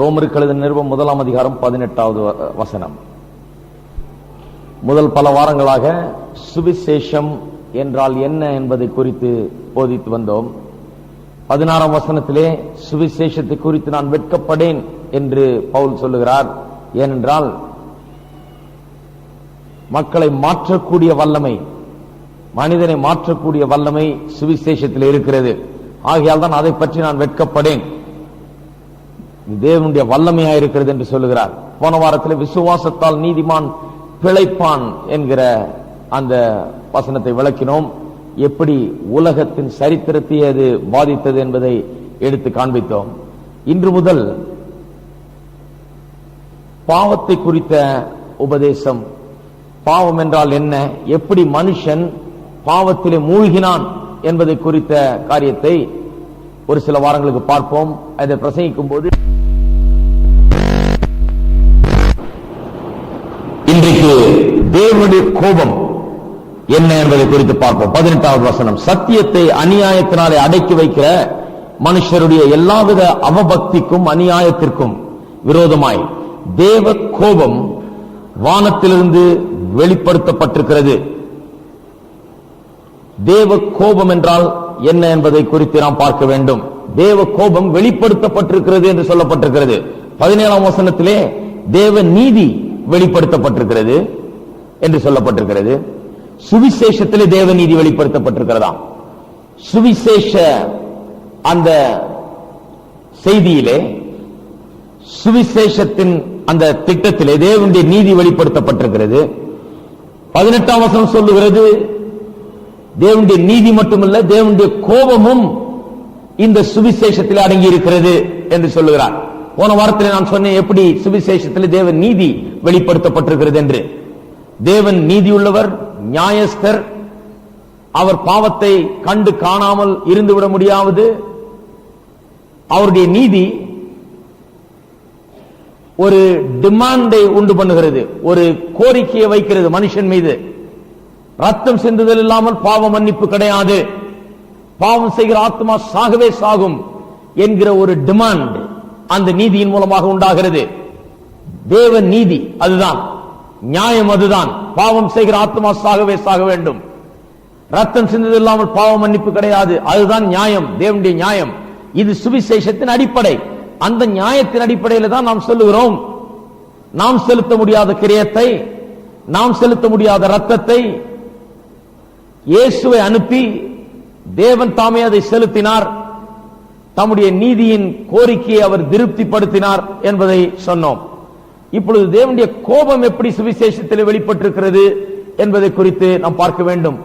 ரோமருக்கு எழுதின நிருபம் 1ஆம் அதிகாரம் 18வது வசனம். முதல் பல வாரங்களாக சுவிசேஷம் என்றால் என்ன என்பதை குறித்து போதித்து வந்தோம். 16ஆம் வசனத்திலே சுவிசேஷத்தை குறித்து நான் வெட்கப்படேன் என்று பவுல் சொல்லுகிறார். ஏனென்றால் மக்களை மாற்றக்கூடிய வல்லமை, மனிதனை மாற்றக்கூடிய வல்லமை சுவிசேஷத்தில் இருக்கிறது. ஆகையால் தான் அதை பற்றி நான் வெட்கப்படேன், தேவனுடைய வல்லமையா இருக்கிறது என்று சொல்லுகிறார். போன வாரத்தில் விசுவாசத்தால் நீதிமான் பிழைப்பான் என்கிற அந்த வசனத்தை விளக்கினோம். எப்படி உலகத்தின் சரித்திரத்தை அது பாதித்தது என்பதை எடுத்து காண்பித்தோம். இன்று முதல் பாவத்தை குறித்த உபதேசம், பாவம் என்றால் என்ன, எப்படி மனுஷன் பாவத்திலே மூழ்கினான் என்பதை குறித்த காரியத்தை ஒரு சில வாரங்களுக்கு பார்ப்போம். அதை பிரசங்கிக்கும் போது இன்றைக்கு தேவனுடைய கோபம் என்ன என்பதை குறித்து பார்ப்போம். 18வது வசனம், சத்தியத்தை அநியாயத்தினாலே அடக்கி வைக்கிற மனுஷருடைய எல்லாவித அவபக்திக்கும் அநியாயத்திற்கும் விரோதமாய் தேவ கோபம் வானத்திலிருந்து வெளிப்படுத்தப்பட்டிருக்கிறது. தேவ கோபம் என்றால் என்ன என்பதை குறித்து நாம் பார்க்க வேண்டும். தேவ கோபம் வெளிப்படுத்தப்பட்டிருக்கிறது என்று சொல்லப்பட்டிருக்கிறது. 17ஆம் வசனத்திலே தேவ நீதி வெளிப்படுத்தப்பட்டிருக்கிறது என்று சொல்லப்பட்டிருக்கிறது. சுவிசேஷத்திலே தேவ நீதி வெளிப்படுத்தப்பட்டிருக்கிறதாம். சுவிசேஷ அந்த செய்தியிலே, சுவிசேஷத்தின் அந்த திட்டத்திலே தேவனுடைய நீதி வெளிப்படுத்தப்பட்டிருக்கிறது. 18ஆம் வசனம் சொல்லுகிறது, தேவனுடைய நீதி மட்டுமல்ல, தேவனுடைய கோபமும் இந்த சுவிசேஷத்தில் அடங்கி இருக்கிறது என்று சொல்லுகிறார். போன வாரத்தில் நான் சொன்னேன் எப்படி சுவிசேஷத்தில் தேவன் நீதி வெளிப்படுத்தப்பட்டிருக்கிறது என்று. தேவன் நீதியுள்ளவர், நியாயஸ்தர். அவர் பாவத்தை கண்டு காணாமல் இருந்துவிட முடியாது. அவருடைய நீதி ஒரு டிமாண்டை உண்டு பண்ணுகிறது, ஒரு கோரிக்கையை வைக்கிறது மனுஷன் மீது. ரத்தம் சிந்துதல் இல்லாமல் பாவ மன்னிப்பு கிடையாது, பாவம் செய்கிற ஆத்மா சாகவே சாகும் என்கிற ஒரு டிமாண்ட் அந்த நீதியின் மூலமாக உண்டாகிறது. தேவ நீதி அதுதான், நியாயம் அதுதான். பாவம் செய்கிற ஆத்மா சாகவே சாக வேண்டும். ரத்தம் சிந்துதல் இல்லாமல் பாவ மன்னிப்பு கிடையாது, அதுதான் நியாயம், தேவனுடைய நியாயம். இது சுவிசேஷத்தின் அடிப்படை. அந்த நியாயத்தின் அடிப்படையில் தான் நாம் சொல்லுகிறோம், நாம் செலுத்த முடியாத கிரியத்தை, நாம் செலுத்த முடியாத ரத்தத்தை இயேசுவை அனுப்பி தேவன் தாமே அதை செலுத்தினார். தம்முடைய நீதியின் கோரிக்கையை அவர் திருப்திப்படுத்தினார் என்பதை சொன்னோம். இப்பொழுது தேவனுடைய கோபம் எப்படி சுவிசேஷத்தில் வெளிப்பட்டிருக்கிறது என்பதை குறித்து நாம் பார்க்க வேண்டும்.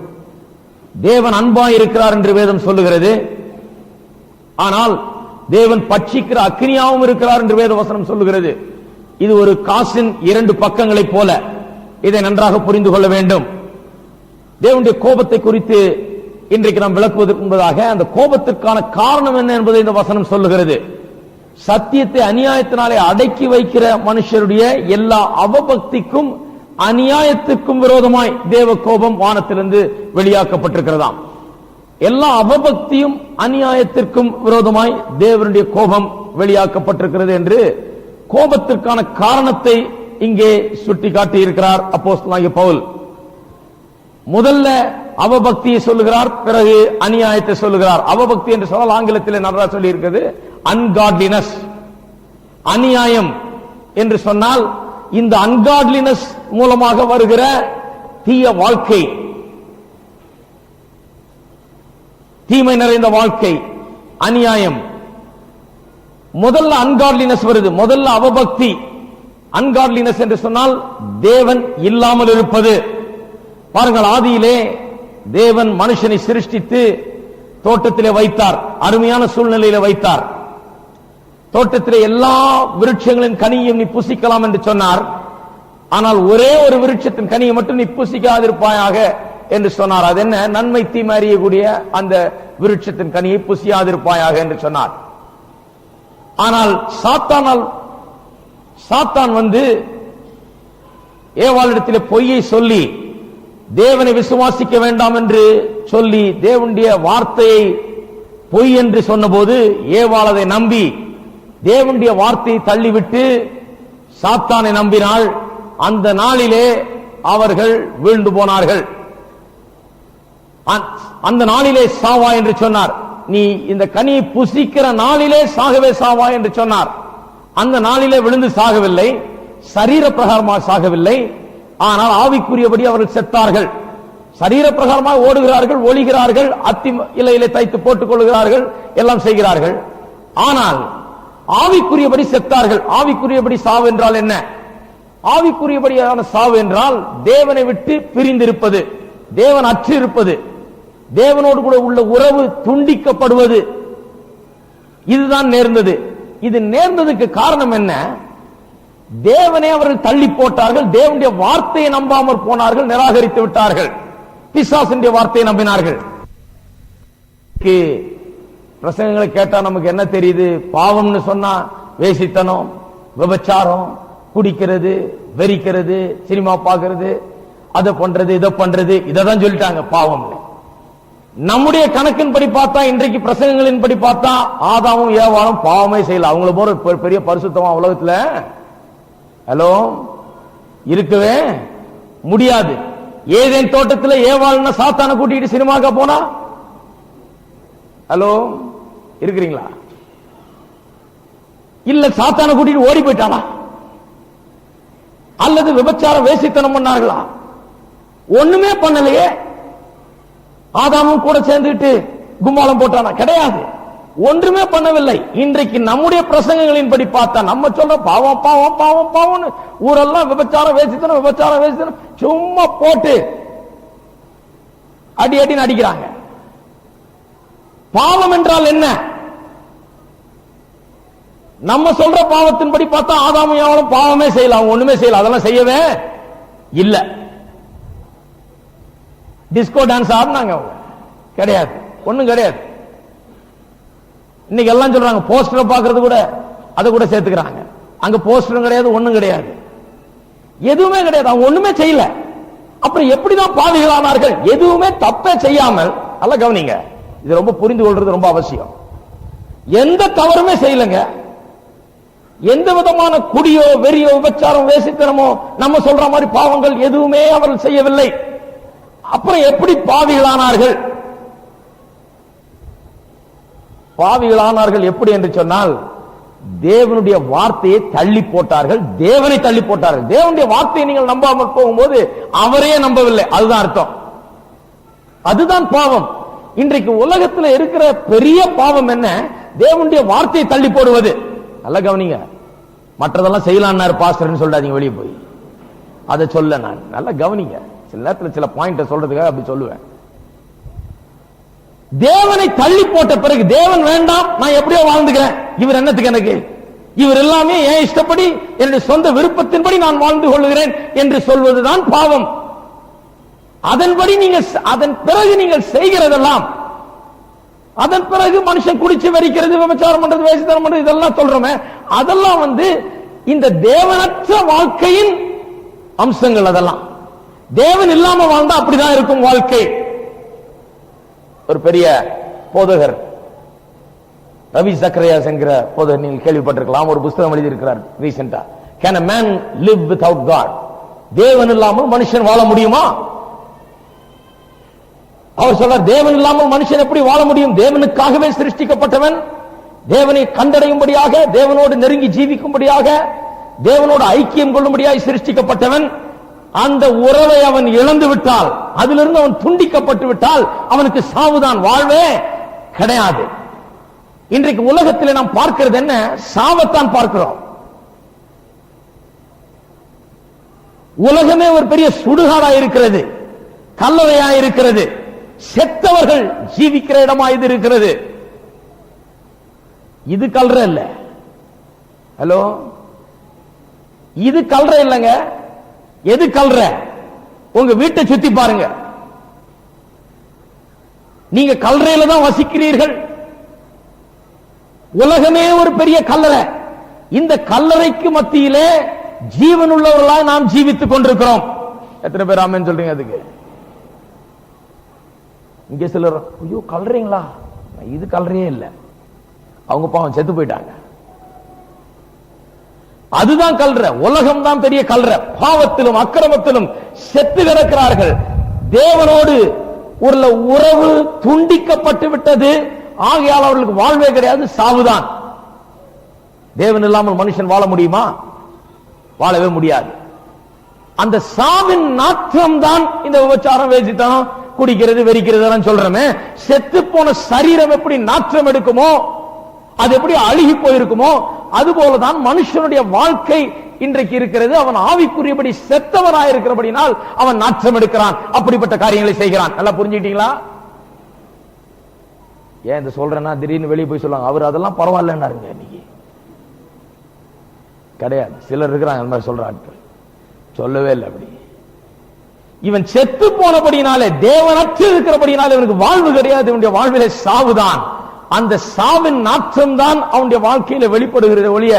தேவன் அன்பாய் இருக்கிறார் என்று வேதம் சொல்லுகிறது. ஆனால் தேவன் பட்சிக்கிற அக்னியாவும் இருக்கிறார் என்று வேத வசனம் சொல்லுகிறது. இது ஒரு காசின் 2 பக்கங்களைப் போல. இதை நன்றாக புரிந்து கொள்ள வேண்டும். தேவனுடைய கோபத்தை குறித்து இன்றைக்கு நாம் விளக்குவதற்கு முன்பதாக அந்த கோபத்திற்கான காரணம் என்ன என்பதை இந்த வசனம் சொல்லுகிறது. சத்தியத்தை அநியாயத்தினாலே அடக்கி வைக்கிற மனுஷருடைய எல்லா அவபக்திக்கும் அநியாயத்திற்கும் விரோதமாய் தேவ கோபம் வானத்திலிருந்து வெளியாக்கப்பட்டிருக்கிறதாம். எல்லா அவபக்தியும் அநியாயத்திற்கும் விரோதமாய் தேவனுடைய கோபம் வெளியாக்கப்பட்டிருக்கிறது என்று கோபத்திற்கான காரணத்தை இங்கே சுட்டிக்காட்டி இருக்கிறார் அப்போஸ்தலனாகிய பவுல். முதல்ல அவபக்தியை சொல்லுகிறார், பிறகு அநியாயத்தை சொல்லுகிறார். அவபக்தி என்று சொன்னால் ஆங்கிலத்தில் நன்றாக சொல்லி இருக்கிறது அன்காட்லினஸ். அநியாயம் என்று சொன்னால் இந்த அன்காட்லினஸ் மூலமாக வருகிற தீய வாழ்க்கை, தீமை நிறைந்த வாழ்க்கை, அநியாயம். முதல்ல அன்காட்லினஸ் வருது, முதல்ல அவபக்தி. அன்காட்லினஸ் என்று சொன்னால் தேவன் இல்லாமல் இருப்பது. பாருங்கள், ஆதியிலே தேவன் மனுஷனை சிருஷ்டித்து தோட்டத்திலே வைத்தார், அருமையான சூழ்நிலையில வைத்தார். தோட்டத்திலே எல்லா விருட்சங்களின் கனியையும் நீ புசிக்கலாம் என்று சொன்னார். ஆனால் ஒரே ஒரு விருட்சத்தின் கனியை மட்டும் நீ புசிக்காதிருப்பாயாக என்று சொன்னார். அது என்ன? நன்மை தீமை அறியக்கூடிய அந்த விருட்சத்தின் கனியை புசியாதிருப்பாயாக என்று சொன்னார். ஆனால் சாத்தான் வந்து ஏவாளிடத்திலே பொய்யை சொல்லி தேவனை விசுவாசிக்க வேண்டாம் என்று சொல்லி தேவனுடைய வார்த்தையை பொய் என்று சொன்னபோது ஏவாள் அதை நம்பி தேவனுடைய வார்த்தையை தள்ளிவிட்டு சாத்தானை நம்பினாள். அந்த நாளிலே அவர்கள் வீழ்ந்து போனார்கள். அந்த நாளிலே சாவா என்று சொன்னார். நீ இந்த கனியை புசிக்கிற நாளிலே சாகவே சாவா என்று சொன்னார். அந்த நாளிலே விழுந்து சாகவில்லை, சரீர பிரகாரமாக சாகவில்லை. ஆனால் ஆவிக்குரியபடி அவர்கள் செத்தார்கள். சரீர பிரகாரமாக ஓடுகிறார்கள், ஒளிகிறார்கள், அத்தி இலையிலே தைத்து போட்டுக் கொள்கிறார்கள், எல்லாம் செய்கிறார்கள். ஆனால் ஆவிக்குரியபடி செத்தார்கள். ஆவிக்குரியபடி சாவு என்றால் என்ன? ஆவிக்குரியபடியான சாவு என்றால் தேவனை விட்டு பிரிந்திருப்பது, தேவன் அற்று இருப்பது, தேவனோடு கூட உள்ள உறவு துண்டிக்கப்படுவது. இதுதான் நேர்ந்தது. இது நேர்ந்ததுக்கு காரணம் என்ன? தேவனை அவர்கள் தள்ளி போட்டார்கள், தேவனுடைய வார்த்தையை நம்பாமற் போனார்கள், நிராகரித்து விட்டார்கள், பிசாசுடைய வார்த்தையை நம்பினார்கள். பிரசங்கங்களை கேட்டா நமக்கு என்ன தெரியுது? பாவம்னு சொன்னா வேசித்தனம், விபச்சாரம், குடிக்கிறது, வெறிக்கிறது, சினிமா பார்க்கிறது, அதை பண்றது, இதை பண்றது, இதான் சொல்லிட்டாங்க பாவம். நம்முடைய கணக்கின்படி பார்த்தா, இன்றைக்கு பிரசங்கங்களின் படி பார்த்தா ஆதாமும் ஏவாளும் பாவமே செய்யல. அவங்கள போற பெரிய பரிசுத்தமா உலகத்துல ஹலோ இருக்கவே முடியாது. ஏதேன் தோட்டத்தில் ஏவாள்னா சாத்தான கூட்டிட்டு சினிமாக்கா போனா? ஹலோ இருக்கிறீங்களா? இல்ல சாத்தான கூட்டிட்டு ஓடி போயிட்டானா? அல்லது விபச்சாரம் வேசித்தனம் பண்ணார்களா? ஒண்ணுமே பண்ணலையே. ஆதாமும் கூட சேர்ந்துட்டு கும்மாளம் போட்டானா? கிடையாது, ஒன்றுமே பண்ணவில்லை. இன்றைக்கு நம்முடைய பிரசங்கங்களின் படி பார்த்தா நம்ம சொல்ற பாவம் பாவம் பாவம் பாவம், ஊரெல்லாம் விபச்சாரம் வேசித்தனம் விபச்சாரம் வேசித்தனம் சும்மா போட்டு அடி அடி அடிக்கிறாங்க. பாவம் என்றால் என்ன? நம்ம சொல்ற பாவத்தின்படி பார்த்தா ஆதாமும் ஏவாளும் பாவமே செய்யல, அவங்க ஒண்ணுமே செய்யல, அதெல்லாம் செய்யவே இல்ல. டிஸ்கோ டான்ஸ் ஆடினாங்க அவங்க? கிடையாது, ஒண்ணும் கிடையாது. இன்னைக்கு எல்லாம் சொல்றாங்க போஸ்டர் பாக்குறது கூட அதை கூட சேர்த்துக்கிறாங்க. அங்க போஸ்டரும் கிடையாது, ஒண்ணும் கிடையாது, எதுவுமே கிடையாது, அவங்க ஒண்ணுமே செய்யல. அப்புறம் எப்படிதான் பாவிகளானார்கள்? எதுவுமே தப்பே செய்யாமல். நல்ல கவனிங்க, இது ரொம்ப புரிந்து கொள்றது ரொம்ப அவசியம். எந்த தவறுமே செய்யலங்க. எந்த விதமான குடியோ வெறியோ விபச்சாரம் வேசித்தனமோ நம்ம சொல்ற மாதிரி பாவங்கள் எதுவுமே அவர்கள் செய்யவில்லை. அப்புறம் எப்படி பாவிகளானார்கள்? பாவிகளானார்கள் எப்படி என்று சொன்னால், தேவனுடைய வார்த்தையை தள்ளி போட்டார்கள், தேவனை தள்ளி போட்டார்கள். தேவனுடைய வார்த்தையை நீங்கள் நம்பாமல் போகும்போது அவரையே நம்பவில்லை, அதுதான் அர்த்தம். அதுதான் பாவம். இன்றைக்கு உலகத்தில் இருக்கிற பெரிய பாவம் என்ன? தேவனுடைய வார்த்தையை தள்ளி போடுவது. நல்ல கவனிங்க, மற்றதெல்லாம் செய்யலான்னாரு பாஸ்டர்னு சொல்லாதீங்க வெளியே போய். அதை சொல்ல நான் நல்ல கவனிங்க, சில நேரத்தில் சில பாயிண்ட் சொல்றதுக்காக அப்படி சொல்லுவேன். தேவனை தள்ளி போட்ட பிறகு தேவன் வேண்டாம், நான் எப்படியோ வாழ்ந்துக்கிறேன், இவர் என்னத்துக்கு எனக்கு, இவர் எல்லாமே என் இஷ்டப்படி என்னுடைய சொந்த விருப்பத்தின்படி நான் வாழ்ந்து கொள்ளுகிறேன் என்று சொல்வதுதான் பாவம். அதன்படி நீங்கள் அதன் பிறகு நீங்கள் செய்கிறதெல்லாம், அதன் பிறகு மனுஷன் குடிச்சு வெறிக்கிறது, விபச்சாரம் பண்றது, வேசித்தனம் பண்றது, இதெல்லாம் சொல்றோமே, அதெல்லாம் இந்த தேவனற்ற வாழ்க்கையின் அம்சங்கள். அதெல்லாம் தேவன் இல்லாம வாழ்ந்தா அப்படிதான் இருக்கும் வாழ்க்கை. ஒரு பெரிய போதகர் ரவி சக்கரையாஸ் என்கிற போதகர், நீங்கள் கேள்விப்பட்டிருக்கலாம், ஒரு புத்தகம் எழுதியிருக்கிறார் ரீசெண்டா. Can a man live without God? தேவன் இல்லாமல் மனுஷன் வாழ முடியுமா? அவர் சொல்றார், தேவன் இல்லாமல் மனுஷன் எப்படி வாழ முடியும்? தேவனுக்காகவே சிருஷ்டிக்கப்பட்டவன், தேவனை கண்டடையும்படியாக, தேவனோடு நெருங்கி ஜீவிக்கும்படியாக, தேவனோடு ஐக்கியம் கொள்ளும்படியாக சிருஷ்டிக்கப்பட்டவன். அந்த உறவை அவன் இழந்து விட்டால், அதிலிருந்து அவன் துண்டிக்கப்பட்டு விட்டால் அவனுக்கு சாவுதான், வாழ்வே கிடையாது. இன்றைக்கு உலகத்தில் நாம் பார்க்கிறது என்ன? சாவத்தான் பார்க்கிறோம். உலகமே ஒரு பெரிய சுடுகாடா இருக்கிறது, கல்லறையா இருக்கிறது, செத்தவர்கள் ஜீவிக்கிற இடமா இது இருக்கிறது. இது கல்ற இல்ல. ஹலோ, இது கல்ற இல்லங்க. எது கல்ற? உங்க வீட்டை சுத்தி பாருங்க, நீங்க கல்றையில தான் வசிக்கிறீர்கள். உலகமே ஒரு பெரிய கல்லறை. இந்த கல்லறைக்கு மத்தியிலே ஜீவன் உள்ளவர்களாய் நாம் ஜீவித்துக் கொண்டிருக்கிறோம். எத்தனை பேர் ஆமென் சொல்றீங்க? அதுக்கு இங்கே சிலர், ஐயோ கல்றீங்களா? இது கல்றையே இல்லை, அவங்க பாவம் செத்து போயிட்டாங்க. அதுதான் கல்ற. உலகம் தான் பெரிய கல்ற. பாவத்திலும் அக்கிரமத்திலும் செத்து கிடக்கிறார்கள். தேவனோடு உள்ள உறவு துண்டிக்கப்பட்டு விட்டது. ஆகையால் அவர்களுக்கு வாழ்வே கிடையாது, சாவுதான். தேவன் இல்லாமல் மனுஷன் வாழ முடியுமா? வாழவே முடியாது. அந்த சாவின் நாற்றம் தான் இந்த விபச்சாரம், வேசித்தனம், குடிக்கிறது, வெறிக்கிறது சொல்றமே. செத்து போன சரீரம் எப்படி நாற்றம் எடுக்குமோ, அது எப்படி அழுகி போயிருக்குமோ, அதுபோலதான் மனுஷனுடைய வாழ்க்கை இன்றைக்கு இருக்கிறது. அவன் ஆவிக்குரியபடி செத்தவனாயிருக்கிறபடினால் அவன் நாற்றம் எடுக்கிறான், அப்படிப்பட்ட காரியங்களை செய்கிறான். நல்லா புரிஞ்சுக்கிட்டீங்களா? ஏன் இந்த சொல்றேன்னா, திடீர்னு வெளியே போய் சொல்லுவாங்க, அவர் அதெல்லாம் பரவாயில்லன்னாருங்க. இன்னைக்கு கிடையாது. சிலர் இருக்கிறாங்க அந்த மாதிரி சொல்ற ஆட்கள். சொல்லவே இல்லை அப்படி. இவன் செத்து போனபடினாலே, தேவனற்று இருக்கிறபடினாலே இவனுக்கு வாழ்வு கிடையாது. இவனுடைய வாழ்விலே சாவுதான். அந்த சாவின் நாற்றம் தான் அவனுடைய வாழ்க்கையில வெளிப்படுகிறது ஒழிய,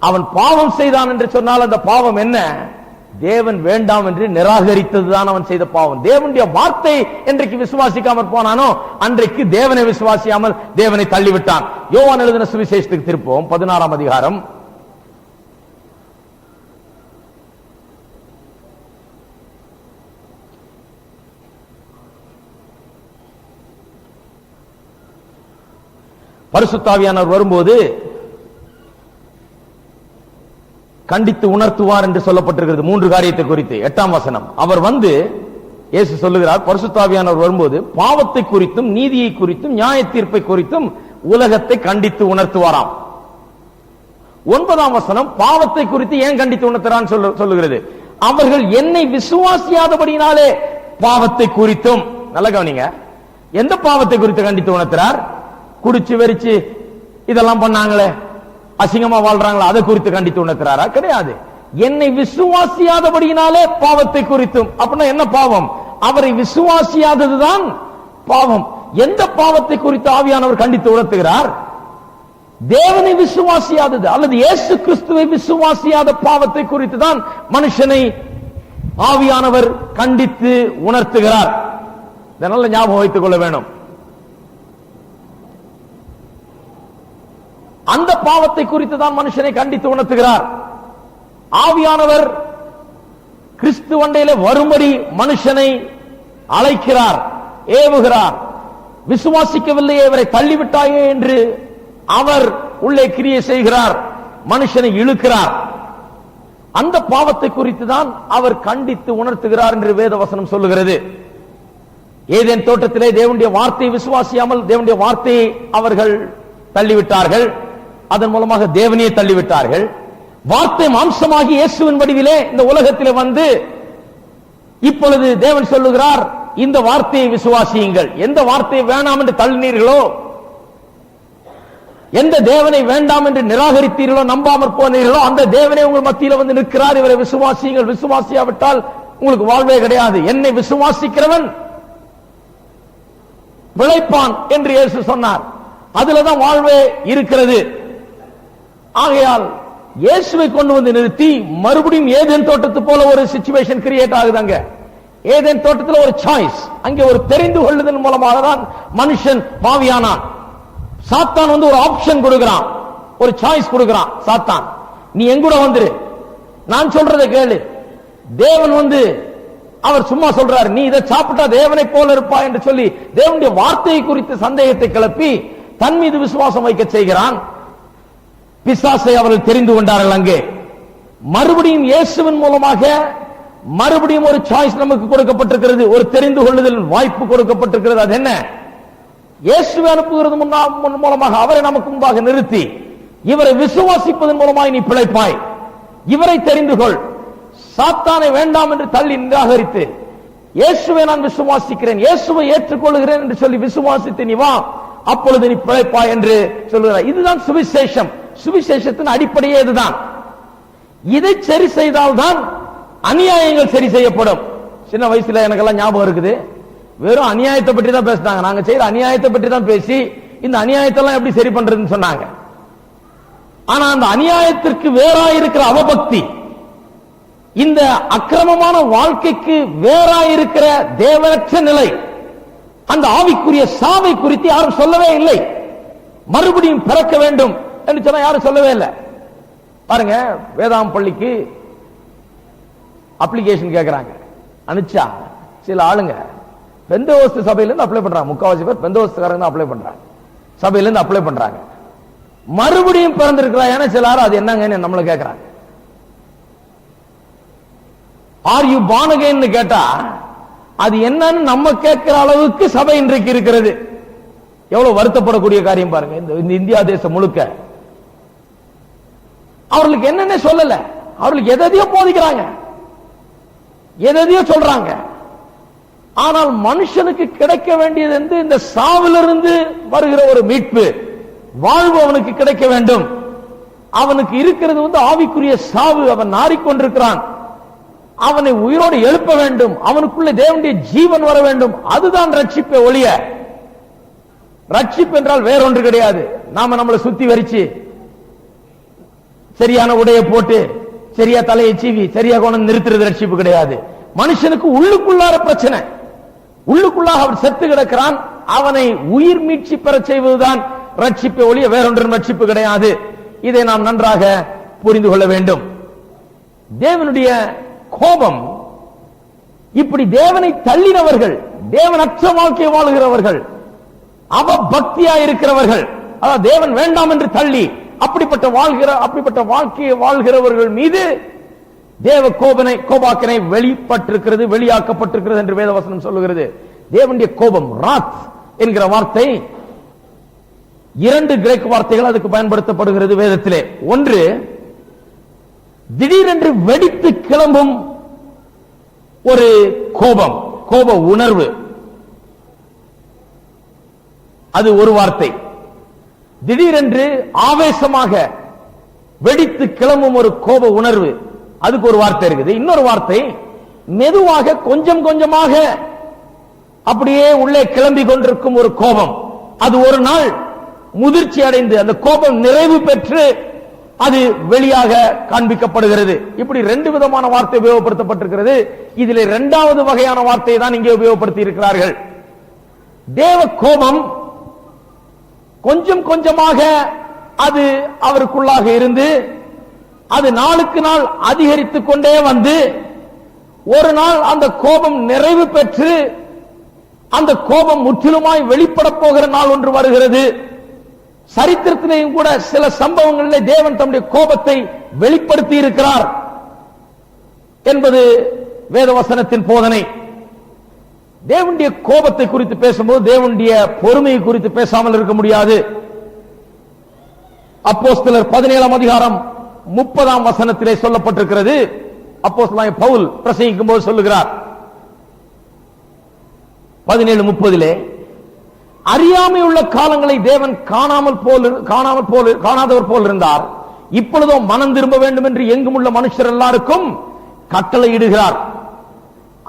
அவன் பாவம் செய்தான் என்று சொன்னால் அந்த பாவம் என்ன? தேவன் வேண்டாம் என்று நிராகரித்ததுதான் அவன் செய்த பாவம். தேவனுடைய வார்த்தை என்றைக்கு விசுவாசிக்காமல் போனானோ அன்றைக்கு தேவனை விசுவாசியாமல் தேவனை தள்ளிவிட்டான். யோவான் எழுதின சுவிசேஷத்துக்கு திருப்போம், 16ஆம் அதிகாரம். பரிசுத்த ஆவியானவர் வரும்போது கண்டித்து உணர்த்துவார் என்று சொல்லப்பட்டிருக்கிறது 3 காரியத்தை குறித்து. 8ஆம் வசனம், அவர் வந்து இயேசு சொல்லுகிறார், பரிசுத்த ஆவியானவர் வரும்போது பாவத்தை குறித்தும் நீதியை குறித்தும் நியாய தீர்ப்பை குறித்தும் உலகத்தை கண்டித்து உணர்த்துவாராம். 9ஆம் வசனம் பாவத்தை குறித்து ஏன் கண்டித்து உணர்த்துறான்னு சொல்லுகிறது. அவர்கள் என்னை விசுவாசியாதபடினாலே பாவத்தை குறித்தும். நல்ல கவனிங்க, எந்த பாவத்தை குறித்து கண்டித்து உணர்த்துறார்? குடிச்சு வெறிச்சு இதெல்லாம் பண்ணாங்களே, அசிங்கமா வாழ்றாங்களா, அதை குறித்து கண்டித்து உணர்த்துறாரா? கிடையாது. என்னை விசுவாசியாதபடியினாலே பாவத்தை குறித்தும். அப்படின்னா என்ன பாவம்? அவரை விசுவாசியாததுதான் பாவம். எந்த பாவத்தை குறித்து ஆவியானவர் கண்டித்து உணர்த்துகிறார்? தேவனை விசுவாசியாதது அல்லது இயேசு கிறிஸ்துவை விசுவாசியாத பாவத்தை குறித்து தான் மனுஷனை ஆவியானவர் கண்டித்து உணர்த்துகிறார். இதனால ஞாபகம் வைத்துக் கொள்ள வேணும். அந்த பாவத்தை குறித்து தான் மனுஷனை கண்டித்து உணர்த்துகிறார். ஆவியானவர் கிறிஸ்து வண்டையில வரும்படி மனுஷனை அழைக்கிறார், ஏவுகிறார். விசுவாசிக்கவில்லையே, இவரை தள்ளிவிட்டாயே என்று அவர் உள்ளே கிரியை செய்கிறார், மனுஷனை இழுக்கிறார். அந்த பாவத்தை குறித்து தான் அவர் கண்டித்து உணர்த்துகிறார் என்று வேதவசனம் சொல்லுகிறது. ஏதேன் தோட்டத்திலே தேவனுடைய வார்த்தையை விசுவாசியாமல் தேவனுடைய வார்த்தையை அவர்கள் தள்ளிவிட்டார்கள். அதன் மூலமாக தேவனையே தள்ளிவிட்டார்கள். வார்த்தை மாம்சமாகி இயேசுவின் வடிவிலே இந்த உலகத்திலே வந்து இப்பொழுது தேவன் சொல்லுகிறார், இந்த வார்த்தையை விசுவாசியுங்கள். எந்த வார்த்தையை வேண்டாம் என்று தள்ளினீர்களோ, எந்த தேவனை வேண்டாம் என்று நிராகரித்தீர்களோ, நம்பாமற் போனீர்களோ, அந்த தேவனை உங்கள் மத்தியில் வந்து நிற்கிறார். இவரை விசுவாசியுங்கள். விசுவாசியாவிட்டால் உங்களுக்கு வாழ்வே கிடையாது. என்னை விசுவாசிக்கிறவன் பிழைப்பான் என்று இயேசு சொன்னார். அதுலதான் வாழ்வே இருக்கிறது. ஆகையால் இயேசுவை கொண்டு வந்து நிறுத்தி மறுபடியும் ஏதேன் தோட்டத்து போல ஒரு சிச்சுவேஷன் கிரியேட் ஆகுதாங்க. ஏதேன் தோட்டத்தில் ஒரு சாய்ஸ், அங்கே ஒரு தெரிந்து கொள்ளுதல் மூலமாக தான் மனுஷன் பாவியானான். சாத்தான் வந்து ஒரு ஆப்ஷன் கொடுக்கிறான், ஒரு சாய்ஸ் கொடுக்கிறான். சாத்தான், நீ எங்கூட வந்துரு, நான் சொல்றதை கேளு. தேவன் வந்து அவர் சும்மா சொல்றாரு, நீ இதை சாப்பிட்டா தேவனை போல இருப்பா என்று சொல்லி தேவனுடைய வார்த்தையை குறித்து சந்தேகத்தை கிளப்பி தன் மீது விசுவாசம் வைக்க செய்கிறான். பிசாசை அவர்கள் தெரிந்து கொண்டார்கள். அங்கே மறுபடியும் இயேசுவின் மூலமாக மறுபடியும் ஒரு சாய்ஸ் நமக்கு கொடுக்கப்பட்டிருக்கிறது, ஒரு தெரிந்து கொள்ளுதல் வாய்ப்பு கொடுக்கப்பட்டிருக்கிறது. அது என்ன? இயேசுவை அனுப்புகிறது மூலமாக அவரை நமக்கு முன்பாக நிறுத்தி, இவரை விசுவாசிப்பதன் மூலமாக நீ பிழைப்பாய், இவரை தெரிந்து கொள். சாத்தானை வேண்டாம் என்று தள்ளி நிராகரித்து இயேசுவை நான் விசுவாசிக்கிறேன், இயேசுவை ஏற்றுக்கொள்கிறேன் என்று சொல்லி விசுவாசித்து நீ வா, அப்பொழுது நீ பிழைப்பாய் என்று சொல்லுகிறார். இதுதான் சுவிசேஷம். சுவிசேஷத்தின் அடிப்படையே இதுதான். இதை சரி செய்தால்தான் அநியாயங்கள் சரி செய்யப்படும். சின்ன வயசுல எனக்கெல்லாம் ஞாபகம் இருக்குது, வெறும் அநியாயத்தை பற்றி தான் பேசினாங்க. நாங்க செய்யற அநியாயத்தை பற்றி தான் பேசி இந்த அநியாயத்தை எல்லாம் எப்படி சரி பண்றதுன்னு சொன்னாங்க. ஆனா அந்த அநியாயத்திற்கு வேறாயிருக்கிற அவபக்தி, இந்த அக்கிரமமான வாழ்க்கைக்கு வேறாயிருக்கிற தேவனற்ற நிலை, அந்த ஆவிக்குரிய சாவை குறித்து யாரும் சொல்லவே இல்லை. மறுபடியும் பிறக்க வேண்டும் என்று சொன்னா யாரும் சொல்லவே இல்லை. பாருங்க, வேதாம் பள்ளிக்கு அப்ளிகேஷன் கேட்கிறாங்க. அனுச்சா சில ஆளுங்க பெந்தோஸ்து சபையில இருந்து அப்ளை பண்றாங்க. முக்காவாசி பேர் பெந்தோஸ்துக்காரங்க தான் அப்ளை பண்றாங்க, சபையில இருந்து அப்ளை பண்றாங்க. மறுபடியும் பிறந்திருக்கிறாங்க சிலர், அது என்னங்கன்னு நம்மள கேட்கிறாங்க. ஆர் யூ born again கேட்டா அது என்னன்னு நம்ம கேட்கிற அளவுக்கு சபை இன்றைக்கு இருக்கிறது. எவ்வளவு வருத்தப்படக்கூடிய காரியம் பாருங்க. இந்த இந்தியா தேசம் முழுக்க அவர்களுக்கு என்னென்ன சொல்லல, அவர்களுக்கு எதையோ போதிக்கிறாங்க, எதையோ சொல்றாங்க. ஆனால் மனுஷனுக்கு கிடைக்க வேண்டியது வந்து இந்த சாவிலிருந்து வருகிற ஒரு மீட்பு, வாழ்வு அவனுக்கு கிடைக்க வேண்டும். அவனுக்கு இருக்கிறது வந்து ஆவிக்குரிய சாவு. அவன் நாறிக்கொண்டிருக்கிறான், அவனை உயிரோடு எழுப்ப வேண்டும், அவனுக்குள்ள தேவனுடைய ஜீவன் வர வேண்டும். அதுதான் ரட்சிப்பை ஒழிய ரட்சிப்பு என்றால் வேறொன்று கிடையாது. நாம நம்மளை சுத்தி வரிச்சு சரியான உடைய போட்டு சரியா தலையை சீவி சரியா கொண்டு நிறுத்துறது ரட்சிப்பு கிடையாது. மனுஷனுக்கு உள்ளுக்குள்ளார பிரச்சனை, உள்ளுக்குள்ளாக அவன் செத்து கிடக்கிறான், அவனை உயிர் மீட்சி பெற செய்வதுதான் ரட்சிப்பை ஒழிய வேறொன்றும் ரட்சிப்பு கிடையாது. இதை நாம் நன்றாக புரிந்து கொள்ள வேண்டும். தேவனுடைய கோபம், இப்படி தேவனை தள்ளினவர்கள், தேவனற்ற வாழ்க்கையை வாழுகிறவர்கள், அவபக்தியா இருக்கிறவர்கள், அதாவது தேவன் வேண்டாம் என்று தள்ளி அப்படிப்பட்ட வாழ்க்கையை வாழ்கிறவர்கள் மீது தேவ கோபாக்கினை வெளிப்பட்டிருக்கிறது, வெளியாக்கப்பட்டிருக்கிறது என்று வேதவசனம் சொல்லுகிறது. தேவனுடைய கோபம், ராத் என்கிற வார்த்தை இரண்டு கிரேக்க வார்த்தைகள் அதுக்கு பயன்படுத்தப்படுகிறது வேதத்திலே. ஒன்று திடீரென்று வெடித்து கிளம்பும் ஒரு கோபம், கோப உணர்வு, அது ஒரு வார்த்தை. திடீரென்று ஆவேசமாக வெடித்து கிளம்பும் ஒரு கோப உணர்வு, அதுக்கு ஒரு வார்த்தை இருக்குது. இன்னொரு வார்த்தை மெதுவாக கொஞ்சம் கொஞ்சமாக அப்படியே உள்ளே கிளம்பி கொண்டிருக்கும் ஒரு கோபம். அது ஒரு நாள் முதிர்ச்சி அடைந்து அந்த கோபம் நிறைவு பெற்று அது வெளியாக காண்பிக்கப்படுகிறது. இப்படி ரெண்டு விதமான வார்த்தை உபயோகப்படுத்தப்பட்டிருக்கிறது. இதில் இரண்டாவது வகையான வார்த்தையை தான் இங்கே உபயோகப்படுத்தி இருக்கிறார்கள். தேவ கோபம் கொஞ்சம் கொஞ்சமாக அது அவருக்குள்ளாக இருந்து அது நாளுக்கு நாள் அதிகரித்துக் கொண்டே வந்து ஒரு நாள் அந்த கோபம் நிறைவு பெற்று அந்த கோபம் முற்றிலுமாய் வெளிப்பட போகிற நாள் ஒன்று வருகிறது. சரித்திரத்திலேயும் கூட சில சம்பவங்களிலே தேவன் தம்முடைய கோபத்தை வெளிப்படுத்தி இருக்கிறார் என்பது வேதவசனத்தின் போதனை. தேவனுடைய கோபத்தை குறித்து பேசும்போது தேவனுடைய பொறுமையை குறித்து பேசாமல் இருக்க முடியாது. அப்போஸ்தலர் 17ஆம் அதிகாரம் 30ஆம் வசனத்திலே சொல்லப்பட்டிருக்கிறது. அப்போஸ்தலனாகிய பவுல் பிரசங்கிக்கும் போது சொல்லுகிறார் 17:30 அறியாமை உள்ள காலங்களை தேவன் காணாதவர் போல் இருந்தார். இப்பொழுதோ மனம் திரும்ப வேண்டும் என்று எங்கும் உள்ள மனுஷர் எல்லாருக்கும் கட்டளை இடுகிறார்.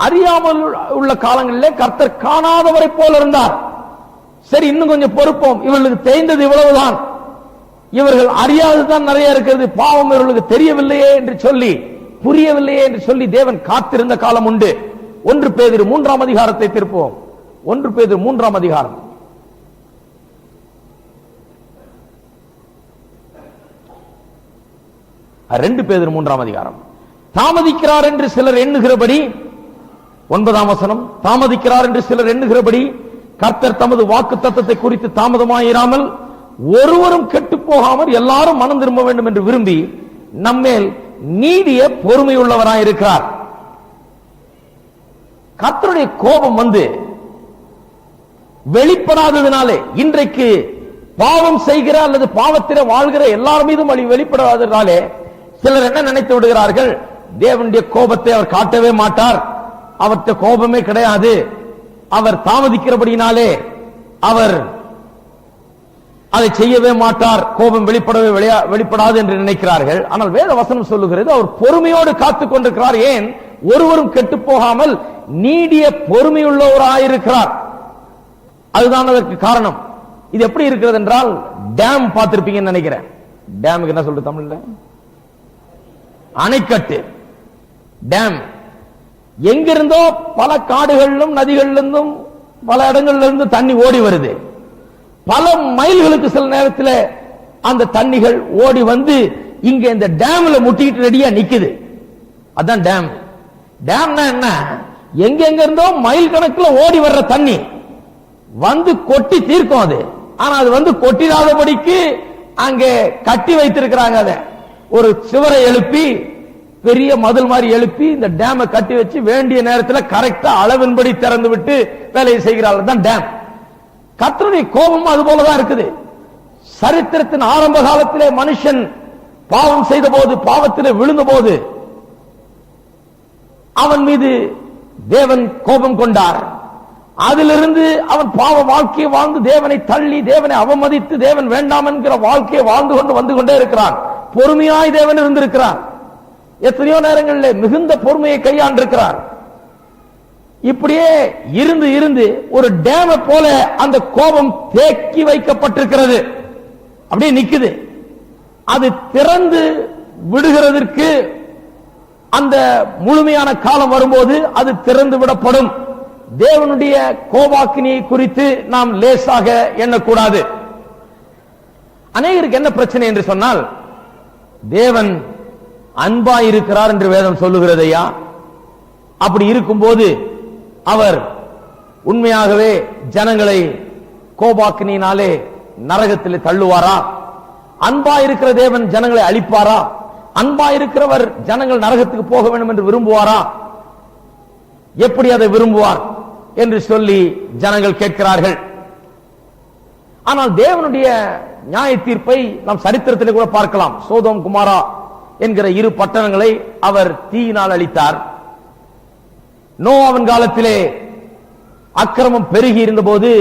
அறியாமல் உள்ள காலங்களிலே கர்த்தர் காணாதவரை போல இருந்தார். சரி, இன்னும் கொஞ்சம் பொறுப்போம், இவர்களுக்கு தெரிந்தது இவ்வளவுதான், இவர்கள் அறியாததுதான் நிறைய இருக்கிறது, பாவம் இவர்களுக்கு தெரியவில்லையே என்று சொல்லி, புரியவில்லையே என்று சொல்லி தேவன் காத்திருந்த காலம் உண்டு. 1 பேதுரு 3ஆம் அதிகாரத்தை திருப்போம். 1 பேதுரு 3ஆம் அதிகாரம் 2 பேதுரு 3ஆம் அதிகாரம். தாமதிக்கிறார் என்று சிலர் எண்ணுகிறபடி, 9ஆம் வசனம், தாமதிக்கிறார் என்று சிலர் எண்ணுகிறபடி கர்த்தர் தமது வாக்கு தத்தத்தை குறித்து தாமதமாயிராமல் ஒருவரும் கெட்டு போகாமல் எல்லாரும் மனம் திரும்ப வேண்டும் என்று விரும்பி நம்மேல் நீடிய பொறுமையுள்ளவராயிருக்கிறார். கர்த்தருடைய கோபம் வந்து வெளிப்படாததினாலே இன்றைக்கு பாவம் செய்கிற அல்லது பாவத்திலே வாழ்கிற எல்லார் மீதும் வெளிப்படாததினாலே சிலர் என்ன நினைத்து விடுகிறார்கள், தேவனுடைய கோபத்தை அவர் காட்டவே மாட்டார், அவர்கிட்ட கோபமே கிடையாது, அவர் தாமதிக்கிறபடினாலே அவர் அதை செய்யவே மாட்டார், கோபம் வெளிப்படாது என்று நினைக்கிறார்கள். ஆனால் வேத வசனம் சொல்லுகிறது அவர் பொறுமையோடு காத்துக் கொண்டிருக்கிறார். ஏன்? ஒருவரும் கெட்டு போகாமல் நீடிய பொறுமையுள்ளவராயிருக்கிறார். அதுதான் அதற்கு காரணம். இது எப்படி இருக்கிறது என்றால், டேம் பார்த்திருப்பீங்கன்னு நினைக்கிறேன். டேமுக்கு என்ன சொல்றது தமிழ்ல? அணைக்கட்டு, டேம். எங்கிருந்தோ பல காடுகளிலும் நதிகளிலிருந்தும் பல இடங்களிலிருந்து தண்ணி ஓடி வருது. பல மைல்களுக்கு சில நேரத்தில் அந்த தண்ணிகள் ஓடி வந்து இங்க இந்த டேம்ல முட்டிட்டு ரெடியா நிக்குது. அதான் டேம். டேம்னா என்ன? எங்க இருந்தோ மைல் கணக்குல ஓடி வர்ற தண்ணி வந்து கொட்டி தீர்க்கும் அது. ஆனா அது வந்து கொட்டிடாதபடிக்கு அங்கே கட்டி வைத்திருக்கிறாங்க. அதை ஒரு சிவரை எழுப்பி பெரிய மதில் மாதிரி எழுப்பி இந்த டேமை கட்டி வச்சு வேண்டிய நேரத்தில் கரெக்டா அளவின்படி திறந்து விட்டு வேலையை செய்கிறார்கள். தான் டேம். கர்த்தருடைய கோபம் அது போலதான் இருக்குது. சரித்திரத்தின் ஆரம்ப காலத்திலே மனுஷன் பாவம் செய்த போது, பாவத்திலே விழுந்த போது அவன் மீது தேவன் கோபம் கொண்டார். அதிலிருந்து அவன் பாவ வாழ்க்கையை வாழ்ந்து தேவனை தள்ளி, தேவனை அவமதித்து, தேவன் வேண்டாம் என்கிற வாழ்க்கையை வாழ்ந்து கொண்டு வந்து கொண்டே இருக்கிறான். பொறுமையாய் தேவன் இருந்திருக்கிறார். எத்தனையோ நேரங்களில் மிகுந்த பொறுமையை கையாண்டிருக்கிறார். இப்படியே இருந்து இருந்து ஒரு டேமை போல அந்த கோபம் தேக்கி வைக்கப்பட்டிருக்கிறது. அப்படியே நிக்குது. அது திறந்து விடுகிறதற்கு அந்த முழுமையான காலம் வரும்போது அது திறந்து விடப்படும். தேவனுடைய கோபாக்கினியை குறித்து நாம் லேசாக எண்ணக்கூடாது. அநேகருக்கு என்ன பிரச்சனை என்று சொன்னால், தேவன் அன்பாய் இருக்கிறார் என்று வேதம் சொல்லுகிறதையா? அப்படி இருக்கும்போது அவர் உண்மையாகவே ஜனங்களை கோபாக்கினியினாலே நரகத்தில் தள்ளுவாரா? அன்பாய் இருக்கிற தேவன் ஜனங்களை அழிப்பாரா? அன்பாய் இருக்கிறவர் ஜனங்கள் நரகத்துக்கு போக வேண்டும் என்று விரும்புவாரா? எப்படி அதை விரும்புவார் என்று சொல்லி ஜனங்கள் கேட்கிறார்கள். ஆனால் தேவனுடைய நியாய தீர்ப்பை நாம் சரித்திரத்தில் கூட பார்க்கலாம். சோதோம் குமாரா என்கிற இரு பட்டணங்களை அவர் தீயினால் அழித்தார். நோவாவின் காலத்திலே அக்கிரமம் பெருகி இருந்த போது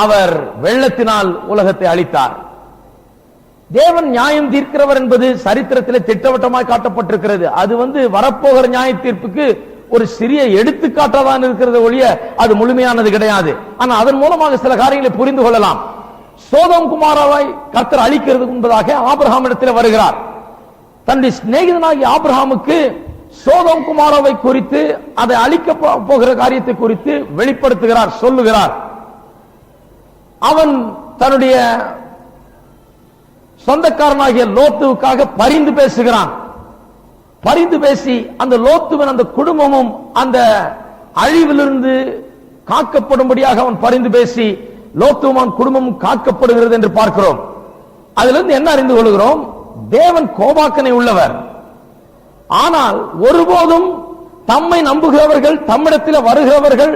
அவர் வெள்ளத்தினால் உலகத்தை அழித்தார். தேவன் நியாயம் தீர்க்கிறவர் என்பது சரித்திரத்திலே திட்டவட்டமாய் காட்டப்பட்டிருக்கிறது. அது வரப்போகிற நியாய தீர்ப்புக்கு ஒரு சிறிய எடுத்துக்காட்டாதான் இருக்கிறது ஒழிய அது முழுமையானது கிடையாது. ஆனால் அதன் மூலமாக சில காரியங்களை புரிந்து கொள்ளலாம். சோதோம் குமாராவை கர்த்தர் அழிக்கிறது என்பதாக ஆபிரகாம் இடத்தில் வருகிறார். தன்னுடைய சிநேகிதனாகிய ஆபிரகாமுக்கு சோதோம் குமாராவை குறித்து, அதை அழிக்க போகிற காரியத்தை குறித்து வெளிப்படுத்துகிறார், சொல்லுகிறார். அவன் தன்னுடைய சொந்தக்காரனாகிய லோத்துவுக்காக பரிந்து பேசுகிறான். பரிந்து பேசி அந்த லோத்துவன் அந்த குடும்பமும் அந்த அழிவிலிருந்து காக்கப்படும்படியாக அவன் பரிந்து பேசி லோத்துவன் குடும்பமும் காக்கப்படுகிறது என்று பார்க்கிறோம். அதிலிருந்து என்ன அறிந்து கொள்கிறோம்? தேவன் கோபாக்கனை உள்ளவர். ஆனால் ஒருபோதும் தம்மை நம்புகிறவர்கள், தம்மிடத்தில் வருகிறவர்கள்,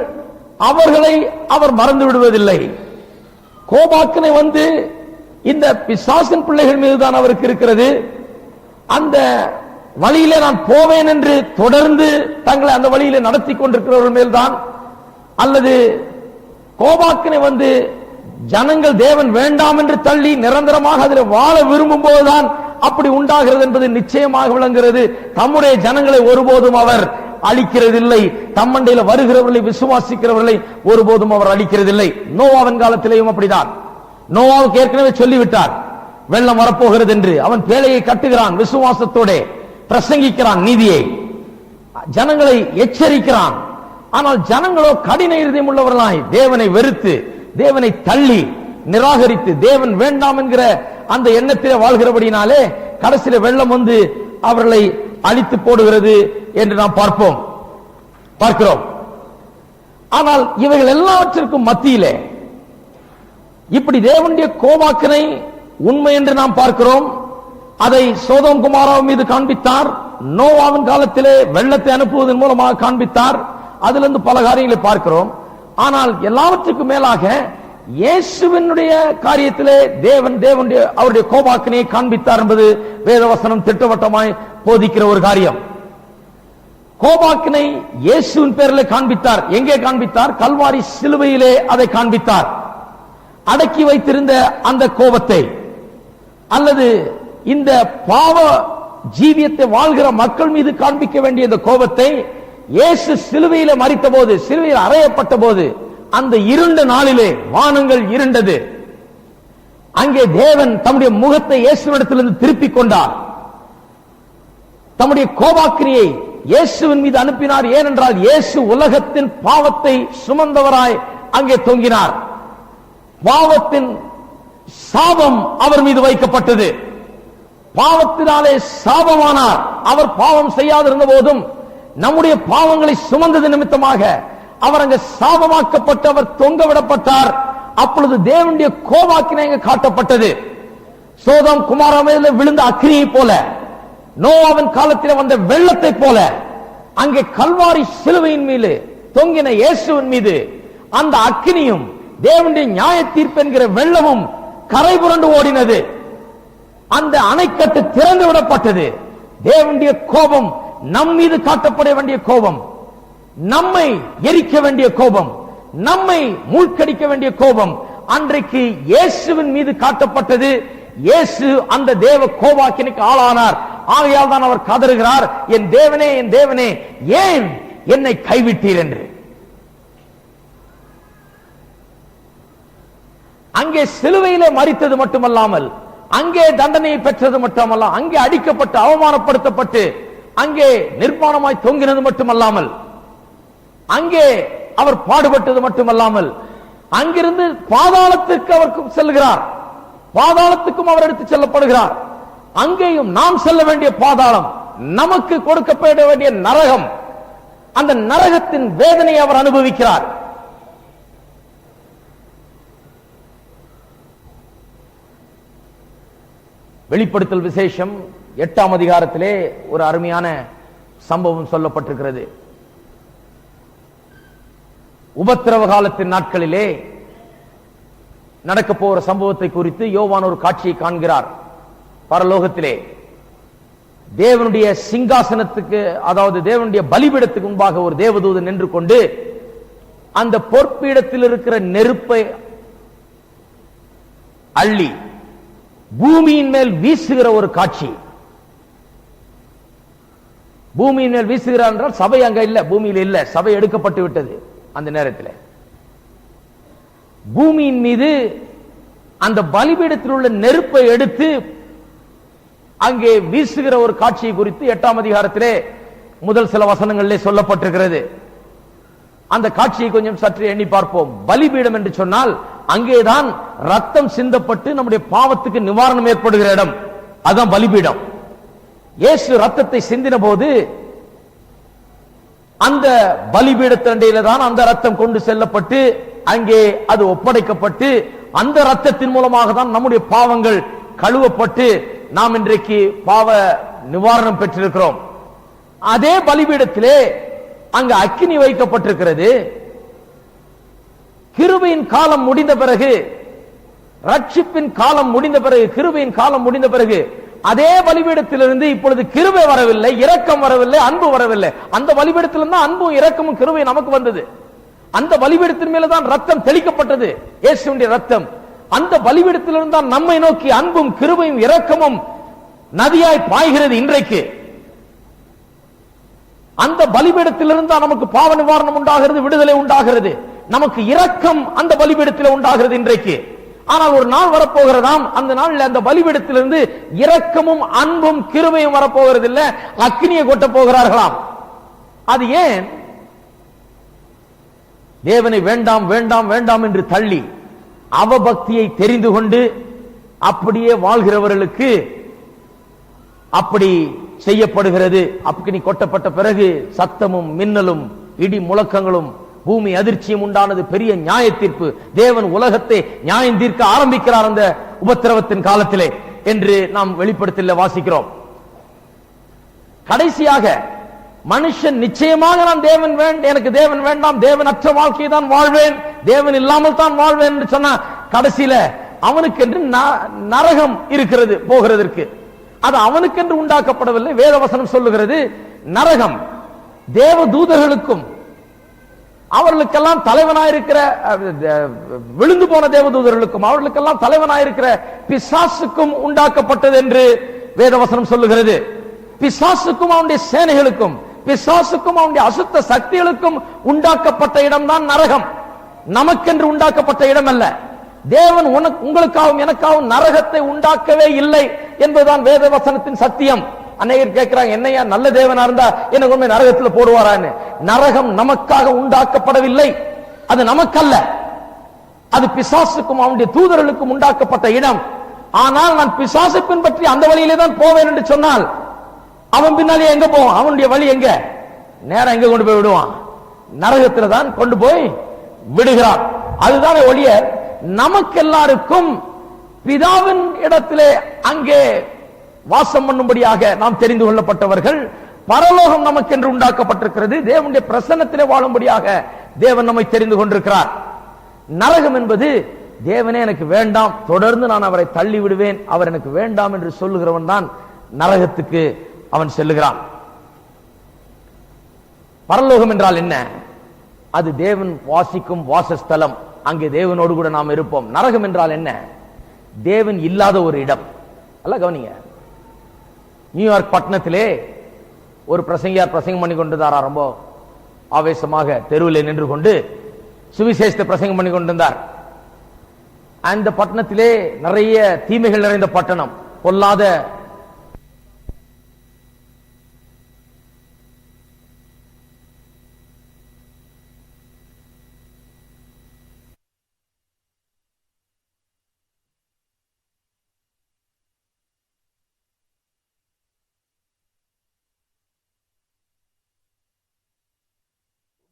அவர்களை அவர் மறந்து விடுவதில்லை. கோபாக்கனை இந்த பிசாசின் பிள்ளைகள் மீதுதான் அவருக்கு இருக்கிறது. அந்த வழியிலே நான் போவேன் என்று தொடர்ந்து தங்களை அந்த வழியிலே நடத்தி கொண்டிருக்கிறவர்கள் மேல்தான், அல்லது கோபாக்கினை ஜனங்கள் தேவன் வேண்டாம் என்று தள்ளி நிரந்தரமாக அதில் வாழ விரும்பும் போதுதான் அப்படி உண்டாகிறது என்பது நிச்சயமாக விளங்குகிறது. தம்முடைய ஜனங்களை ஒருபோதும் அவர் அழிக்கிறதில்லை. தம்மண்டையில் வருகிறவர்களை, விசுவாசிக்கிறவர்களை ஒருபோதும் அவர் அழிக்கிறதில்லை. நோவாவின் காலத்திலேயும் அப்படிதான். நோவாவுக்கு ஏற்கனவே சொல்லிவிட்டார் வெள்ளம் வரப்போகிறது என்று. அவன் பேழையை கட்டுகிறான், விசுவாசத்தோட பிரசங்கிக்கிறான், நீதியை, ஜனங்களை எச்சரிக்கிறான். ஆனால் ஜனங்களோ கடின இருதயம் உள்ளவர்களாய் தேவனை வெறுத்து, தேவனை தள்ளி நிராகரித்து, தேவன் வேண்டாம் என்கிற அந்த எண்ணத்திலே வாழ்கிறபடினாலே கடைசியில வெள்ளம் அவர்களை அழித்து போடுகிறது என்று நாம் பார்க்கிறோம். ஆனால் இவைகள் எல்லாவற்றிற்கும் மத்தியிலே இப்படி தேவனுடைய கோபாக்கினை உண்மை என்று நாம் பார்க்கிறோம். அதை சோதோம் குமாராவின் மீது காண்பித்தார். நோவாவின் காலத்திலே வெள்ளத்தை அனுப்புவதன் மூலமாக காண்பித்தார். அதிலிருந்து பல காரியங்களை பார்க்கிறோம். ஆனால் எல்லாவற்றுக்கும் மேலாக இயேசுவினுடைய காரியத்திலே தேவனுடைய அவருடைய கோபாக்கினையை காண்பித்தார் என்பது வேதவசனம் திட்டவட்டமாய் போதிக்கிற ஒரு காரியம். கோபாக்கினை இயேசுவின் பேரில் காண்பித்தார். எங்கே காண்பித்தார்? கல்வாரி சிலுவையிலே அதை காண்பித்தார். அடக்கி வைத்திருந்த அந்த கோபத்தை, அல்லது இந்த பாவ ஜீவியத்தை வாழ்கிற மக்கள் மீது காண்பிக்க வேண்டிய இந்த கோபத்தை இயேசு சிலுவையிலே மரித்த போது, சிலுவையில் அறையப்பட்ட போது, அந்த இருண்ட நாளிலே வானங்கள் இருண்டது. அங்கே தேவன் தம்முடைய முகத்தை இயேசுவிடத்திலிருந்து திருப்பிக் கொண்டார். தம்முடைய கோபாக்கினியை இயேசுவின் மீது அனுப்பினார். ஏனென்றால் இயேசு உலகத்தின் பாவத்தை சுமந்தவராய் அங்கே தொங்கினார். பாவத்தின் சாபம் அவர் மீது வைக்கப்பட்டது. பாவத்தினாலே சாபமானார். அவர் பாவம் செய்யாதிருந்த போதும் நம்முடைய பாவங்களை சுமந்தது நிமித்தமாக அவர் அங்கு சாபமாக்கப்பட்டு அவர் தொங்க விடப்பட்டார். அப்பொழுது தேவனுடைய கோபாக்கினை அங்கு காட்டப்பட்டது. சோதம் குமாரமையில விழுந்த அக்கினியை போல, நோவாவின் காலத்தில் வந்த வெள்ளத்தை போல, அங்கே கல்வாரி சிலுவையின் மீது தொங்கின இயேசுவின் மீது அந்த அக்கினியும் தேவனுடைய நியாய தீர்ப்பு என்கிற வெள்ளமும் கரை புரண்டு ஓடினது. அந்த அணைக்கட்டு திறந்து விடப்பட்டது. தேவனுடைய கோபம் நம் மீது காட்டப்பட வேண்டிய கோபம், நம்மை எரிக்க வேண்டிய கோபம், நம்மை மூழ்கடிக்க வேண்டிய கோபம் அன்றைக்கு இயேசுவின் மீது காட்டப்பட்டது. இயேசு அந்த தேவ கோபாக்கினைக்கு ஆளானார். ஆகையால் தான் அவர் கதறுகிறார், என் தேவனே, என் தேவனே, ஏன் என்னை கைவிட்டீர் என்று. அங்கே சிலுவையிலே மரித்தது மட்டுமல்லாமல், அங்கே தண்டனையை பெற்றது மட்டுமல்ல, அங்கே அடிக்கப்பட்டு அவமானப்படுத்தப்பட்டு அங்கே நிர்வாணமாய் தொங்கினது மட்டுமல்லாமல், அங்கே அவர் பாடுபட்டது மட்டுமல்லாமல், அங்கிருந்து பாதாளத்துக்கு அவர் செல்கிறார். பாதாளத்துக்கும் அவர் எடுத்து செல்லப்படுகிறார். அங்கேயும் நாம் செல்ல வேண்டிய பாதாளம், நமக்கு கொடுக்கப்பட வேண்டிய நரகம், அந்த நரகத்தின் வேதனையை அவர் அனுபவிக்கிறார். வெளிப்படுத்தல் விசேஷம் 8ஆம் அதிகாரத்திலே ஒரு அருமையான சம்பவம் சொல்லப்பட்டிருக்கிறது. உபத்திரவ காலத்தின் நாட்களிலே நடக்க போகிற சம்பவத்தை குறித்து யோவான் ஒரு காட்சியை காண்கிறார். பரலோகத்திலே தேவனுடைய சிங்காசனத்துக்கு, அதாவது தேவனுடைய பலிபீடத்துக்கு முன்பாக ஒரு தேவதூதன் நின்று கொண்டு அந்த பொற்பீடத்தில் இருக்கிற நெருப்பை அள்ளி பூமியின் மேல் வீசுகிற ஒரு காட்சி. பூமியின் மேல் வீசுகிறார் என்றால் சபை அங்க இல்ல, பூமியில் இல்ல, சபை எடுக்கப்பட்டு விட்டது. அந்த நேரத்தில் பூமியின் மீது அந்த பலிபீடத்தில் உள்ள நெருப்பை எடுத்து அங்கே வீசுகிற ஒரு காட்சியை குறித்து 8ஆம் அதிகாரத்திலே முதல் சில வசனங்களிலே சொல்லப்பட்டிருக்கிறது. அந்த காட்சியை கொஞ்சம் சற்று எண்ணி பார்ப்போம். பலிபீடம் என்று சொன்னால் அங்கேதான் ரத்தம் சிந்தப்பட்டு நம்முடைய பாவத்துக்கு நிவாரணம் ஏற்படுகிற இடம், அதுதான் பலிபீடம். இயேசு ரத்தத்தை சிந்தின போது அந்த பலிபீடத்தண்டையில தான் அந்த ரத்தம் கொண்டு செல்லப்பட்டு அங்கே அது ஒப்படைக்கப்பட்டு அந்த ரத்தத்தின் மூலமாக தான் நம்முடைய பாவங்கள் கழுவப்பட்டு நாம் இன்றைக்கு பாவ நிவாரணம் பெற்றிருக்கிறோம். அதே பலிபீடத்திலே அங்கு அக்கினி வைக்கப்பட்டிருக்கிறது. கிருபையின் காலம் முடிந்த பிறகு, ரட்சிப்பின் காலம் முடிந்த பிறகு, கிருபையின் காலம் முடிந்த பிறகு அதே பலிபீடத்திலிருந்து இப்பொழுது கிருபை வரவில்லை, இரக்கம் வரவில்லை, அன்பு வரவில்லை. அந்த பலிபீடத்திலிருந்து அன்பும் இரக்கமும் கிருபை நமக்கு வந்தது. அந்த பலிபீடத்தின் மேலதான் ரத்தம் தெளிக்கப்பட்டது, இயேசுவின் ரத்தம். அந்த பலிபீடத்திலிருந்து தான் நம்மை நோக்கி அன்பும் கிருபையும் இரக்கமும் நதியாய் பாய்கிறது. இன்றைக்கு அந்த பலிபீடத்திலிருந்து தான் நமக்கு பாவ நிவாரணம் உண்டாகிறது, விடுதலை உண்டாகிறது, நமக்கு இரக்கம் அந்த பலிபீடத்தில் உண்டாகிறது இன்றைக்கு. ஆனால் ஒரு நாள் வரப்போகிறதாம், அந்த நாளில் அந்த பலிபீடத்திலிருந்து இரக்கமும் அன்பும் கிருபையும் வரப்போகிறது இல்ல, அக்கினியை கொட்ட போகிறார்களாம். அது ஏன்? தேவனை வேண்டாம் வேண்டாம் வேண்டாம் என்று தள்ளி அவபக்தியை தெரிந்து கொண்டு அப்படியே வாழ்கிறவர்களுக்கு அப்படி செய்யப்படுகிறது. அக்கினி கொட்டப்பட்ட பிறகு சத்தமும் மின்னலும் இடி முழக்கங்களும் பூமி அதிர்ச்சியும் உண்டானது. பெரிய நியாய தீர்ப்பு. தேவன் உலகத்தை நியாயம் தீர்க்க ஆரம்பிக்கிறார் அந்த உபத்திரவத்தின் காலத்திலே என்று நாம் வெளிப்படுத்தல வாசிக்கிறோம். கடைசியாக மனுஷன் நிச்சயமாக நான் தேவன் எனக்கு தேவன் வேண்டாம், தேவன் அற்ற வாழ்க்கையை தான் வாழ்வேன், தேவன் இல்லாமல் தான் வாழ்வேன் என்று சொன்னா கடைசியில அவனுக்கென்று நரகம் இருக்கிறது போகிறதற்கு. அது அவனுக்கென்று உண்டாக்கப்படவில்லை. வேதவசனம் சொல்லுகிறது நரகம் தேவ தூதர்களுக்கும் அவர்களுக்கெல்லாம் தலைவனாயிருக்கிற விழுந்து போன தேவதூதர்களுக்கும் அவர்களுக்கெல்லாம் தலைவனாயிருக்கிற பிசாசுக்கும் உண்டாக்கப்பட்டது என்று வேதவசனம் சொல்லுகிறது. பிசாசுக்கும் அவனுடைய சேனைகளுக்கும் பிசாசுக்கும் அவனுடைய அசுத்த சக்திகளுக்கும் உண்டாக்கப்பட்ட இடம்தான் நரகம். நமக்கென்று உண்டாக்கப்பட்ட இடம் அல்ல. தேவன் உங்களுக்காகவும் எனக்காகவும் நரகத்தை உண்டாக்கவே இல்லை என்பதுதான் வேதவசனத்தின் சத்தியம். அநேகர் கேட்கிறாங்க, என்னையா நல்ல தேவனா இருந்தா என்ன கொண்டு நரகத்தில் போடுவாரான்னு. நரகம் நமக்காக உண்டாக்கப்படவில்லை, அது நமக்கல்ல, அது பிசாசுக்கும் அவனுடைய தூதர்களுக்கும் உண்டாக்கப்பட்ட இடம். ஆனால் நான் பிசாசை பின்பற்றி அந்த வழியிலே தான் போவேன் என்று சொன்னால் அவன் பின்னாலே எங்க போவான்? அவனுடைய வழி எங்க? நேரம் எங்க கொண்டு போய் விடுவான்? நரகத்தில் தான் கொண்டு போய் விடுகிறான். அதுதான் ஒழிய நமக்கு எல்லாருக்கும் பிதாவின் இடத்திலே அங்கே வாசம் பண்ணும்படியாக நாம் தெரிந்து கொள்ளப்பட்டவர்கள். பரலோகம் நமக்கு என்று உண்டாக்கப்பட்டிருக்கிறது. தேவனுடைய பிரசன்னத்திலே வாழும்படியாக தேவன் நம்மை தெரிந்து கொண்டிருக்கிறார். நரகம் என்பது தேவனே எனக்கு வேண்டாம், தொடர்ந்து நான் அவரை தள்ளி விடுவேன், அவர் எனக்கு வேண்டாம் என்று சொல்லுகிறவன் தான் நரகத்துக்கு அவன் செல்லுகிறான். பரலோகம் என்றால் என்ன? அது தேவன் வாசிக்கும் வாசஸ்தலம். அங்கே தேவனோடு கூட நாம் இருப்போம். நரகம் என்றால் என்ன? தேவன் இல்லாத ஒரு இடம். அல்ல கவனிங்க, நியூயார்க் பட்டணத்திலே ஒரு பிரசங்கியார் பிரசங்கம் பண்ணி கொண்டிருந்தாரா, ரொம்ப ஆவேசமாக தெருவில் நின்று கொண்டு சுவிசேஷத்தை பிரசங்கம் பண்ணி கொண்டிருந்தார். அந்த பட்டணத்திலே நிறைய தீமைகள் நிறைந்த பட்டணம், பொல்லாத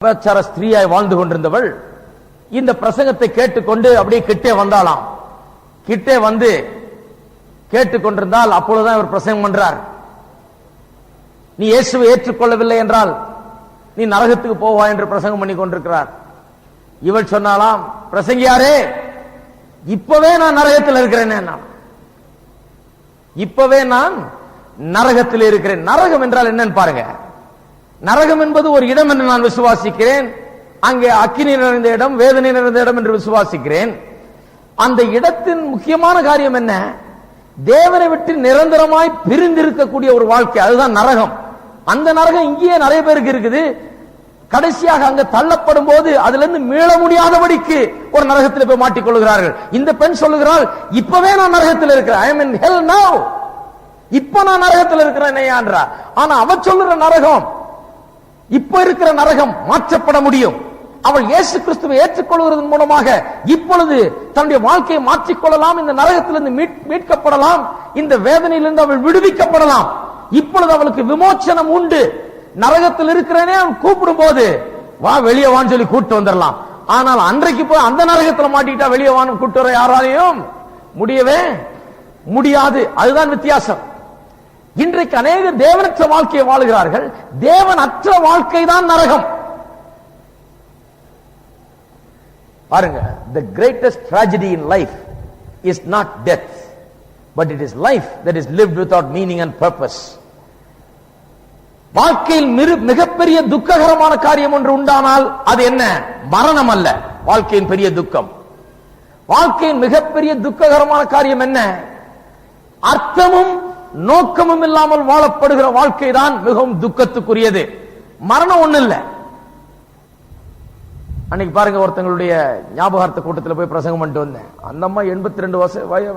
விபச்சார ஸ்திரீயாய் வாழ்ந்து கொண்டிருந்தவள் இந்த பிரசங்கத்தை கேட்டுக்கொண்டு அப்படியே கிட்டே வந்தாளாம். கிட்டே வந்து கேட்டுக்கொண்டிருந்தால் அப்பொழுதுதான் இவர் பிரசங்கம் பண்றார். நீ இயேசுவை ஏற்றுக்கொள்ளவில்லை என்றால் நீ நரகத்துக்கு போவா என்று பிரசங்கம் பண்ணி கொண்டிருக்கிறார். இவள் சொன்னாலாம், பிரசங்கியாரே, இப்பவே நான் நரகத்தில் இருக்கிறேன், இப்பவே நான் நரகத்தில் இருக்கிறேன். நரகம் என்றால் என்னன்னு பாருங்க. நரகம் என்பது ஒரு இடம் என்று நான் விசுவாசிக்கிறேன். அங்கே அக்கினி நிறைந்த இடம், வேதனை நிறைந்த இடம் என்று விசுவாசிக்கிறேன். அந்த இடத்தின் முக்கியமான காரியம் என்ன? தேவனை விட்டு நிரந்தரமாய் பிரிந்திருக்கக்கூடிய ஒரு வாழ்க்கை, அதுதான் நரகம். அந்த நரகம் இங்கேயே நிறைய பேருக்கு இருக்குது. கடைசியாக அங்க தள்ளப்படும் போது அதுல இருந்து மீள முடியாதபடிக்கு ஒரு நரகத்தில் போய் மாட்டிக்கொள்கிறார்கள். இந்த பெண் சொல்லுகிறாள், இப்பவே நான் நரகத்தில் இருக்கிறேன், ஐ அம் இன் ஹெல் நவ. இப்ப நான் நரகத்தில் இருக்கிறேன் என்றா. ஆனா அவ சொல்லுற நரகம், இப்ப இருக்கிற நரகம் மாற்றப்பட முடியும். அவள் இயேசு கிறிஸ்துவை ஏற்றுக்கொள்வதன் மூலமாக இப்பொழுது தன்னுடைய வாழ்க்கையை மாற்றிக்கொள்ளலாம், இந்த நரகத்திலிருந்து மீட்கப்படலாம், இந்த வேதனையிலிருந்து அவள் விடுவிக்கப்படலாம். இப்பொழுது அவளுக்கு விமோச்சனம் உண்டு. நரகத்தில் இருக்கிறேனே அவன் கூப்பிடும் போது வா வெளியே வான்னு சொல்லி கூட்டு வந்துடலாம். ஆனால் அன்றைக்கு போய் அந்த நரகத்தில் மாட்டிக்கிட்டா வெளியே வான்னு கூட்டு வர யாராலையும் முடியவே முடியாது. அதுதான் வித்தியாசம். இன்றைக்கு அநேக தேவனற்ற வாழ்க்கையை வாழுகிறார்கள். தேவன் அற்ற வாழ்க்கை தான் நரகம். பாருங்க, the greatest tragedy in life is not death, but it is life that is lived without meaning and purpose. வாழ்க்கையில் மிகப்பெரிய துக்ககரமான காரியம் ஒன்று உண்டானால் அது என்ன? மரணம் அல்ல. வாழ்க்கையின் பெரிய துக்கம், வாழ்க்கையின் மிகப்பெரிய துக்ககரமான காரியம் என்ன? அர்த்தமும் நோக்கமும் இல்லாமல் வாழப்படுகிற வாழ்க்கை தான் மிகவும் துக்கத்துக்குரியது. மரணம் ஒண்ணு இல்ல. அன்னைக்கு பாருங்க, ஒருத்தங்களுடைய ஞாபகார்த்த கூட்டத்தில் போய் பிரசங்கம் பண்ணிட்டு வந்தேன். அந்த அம்மா 82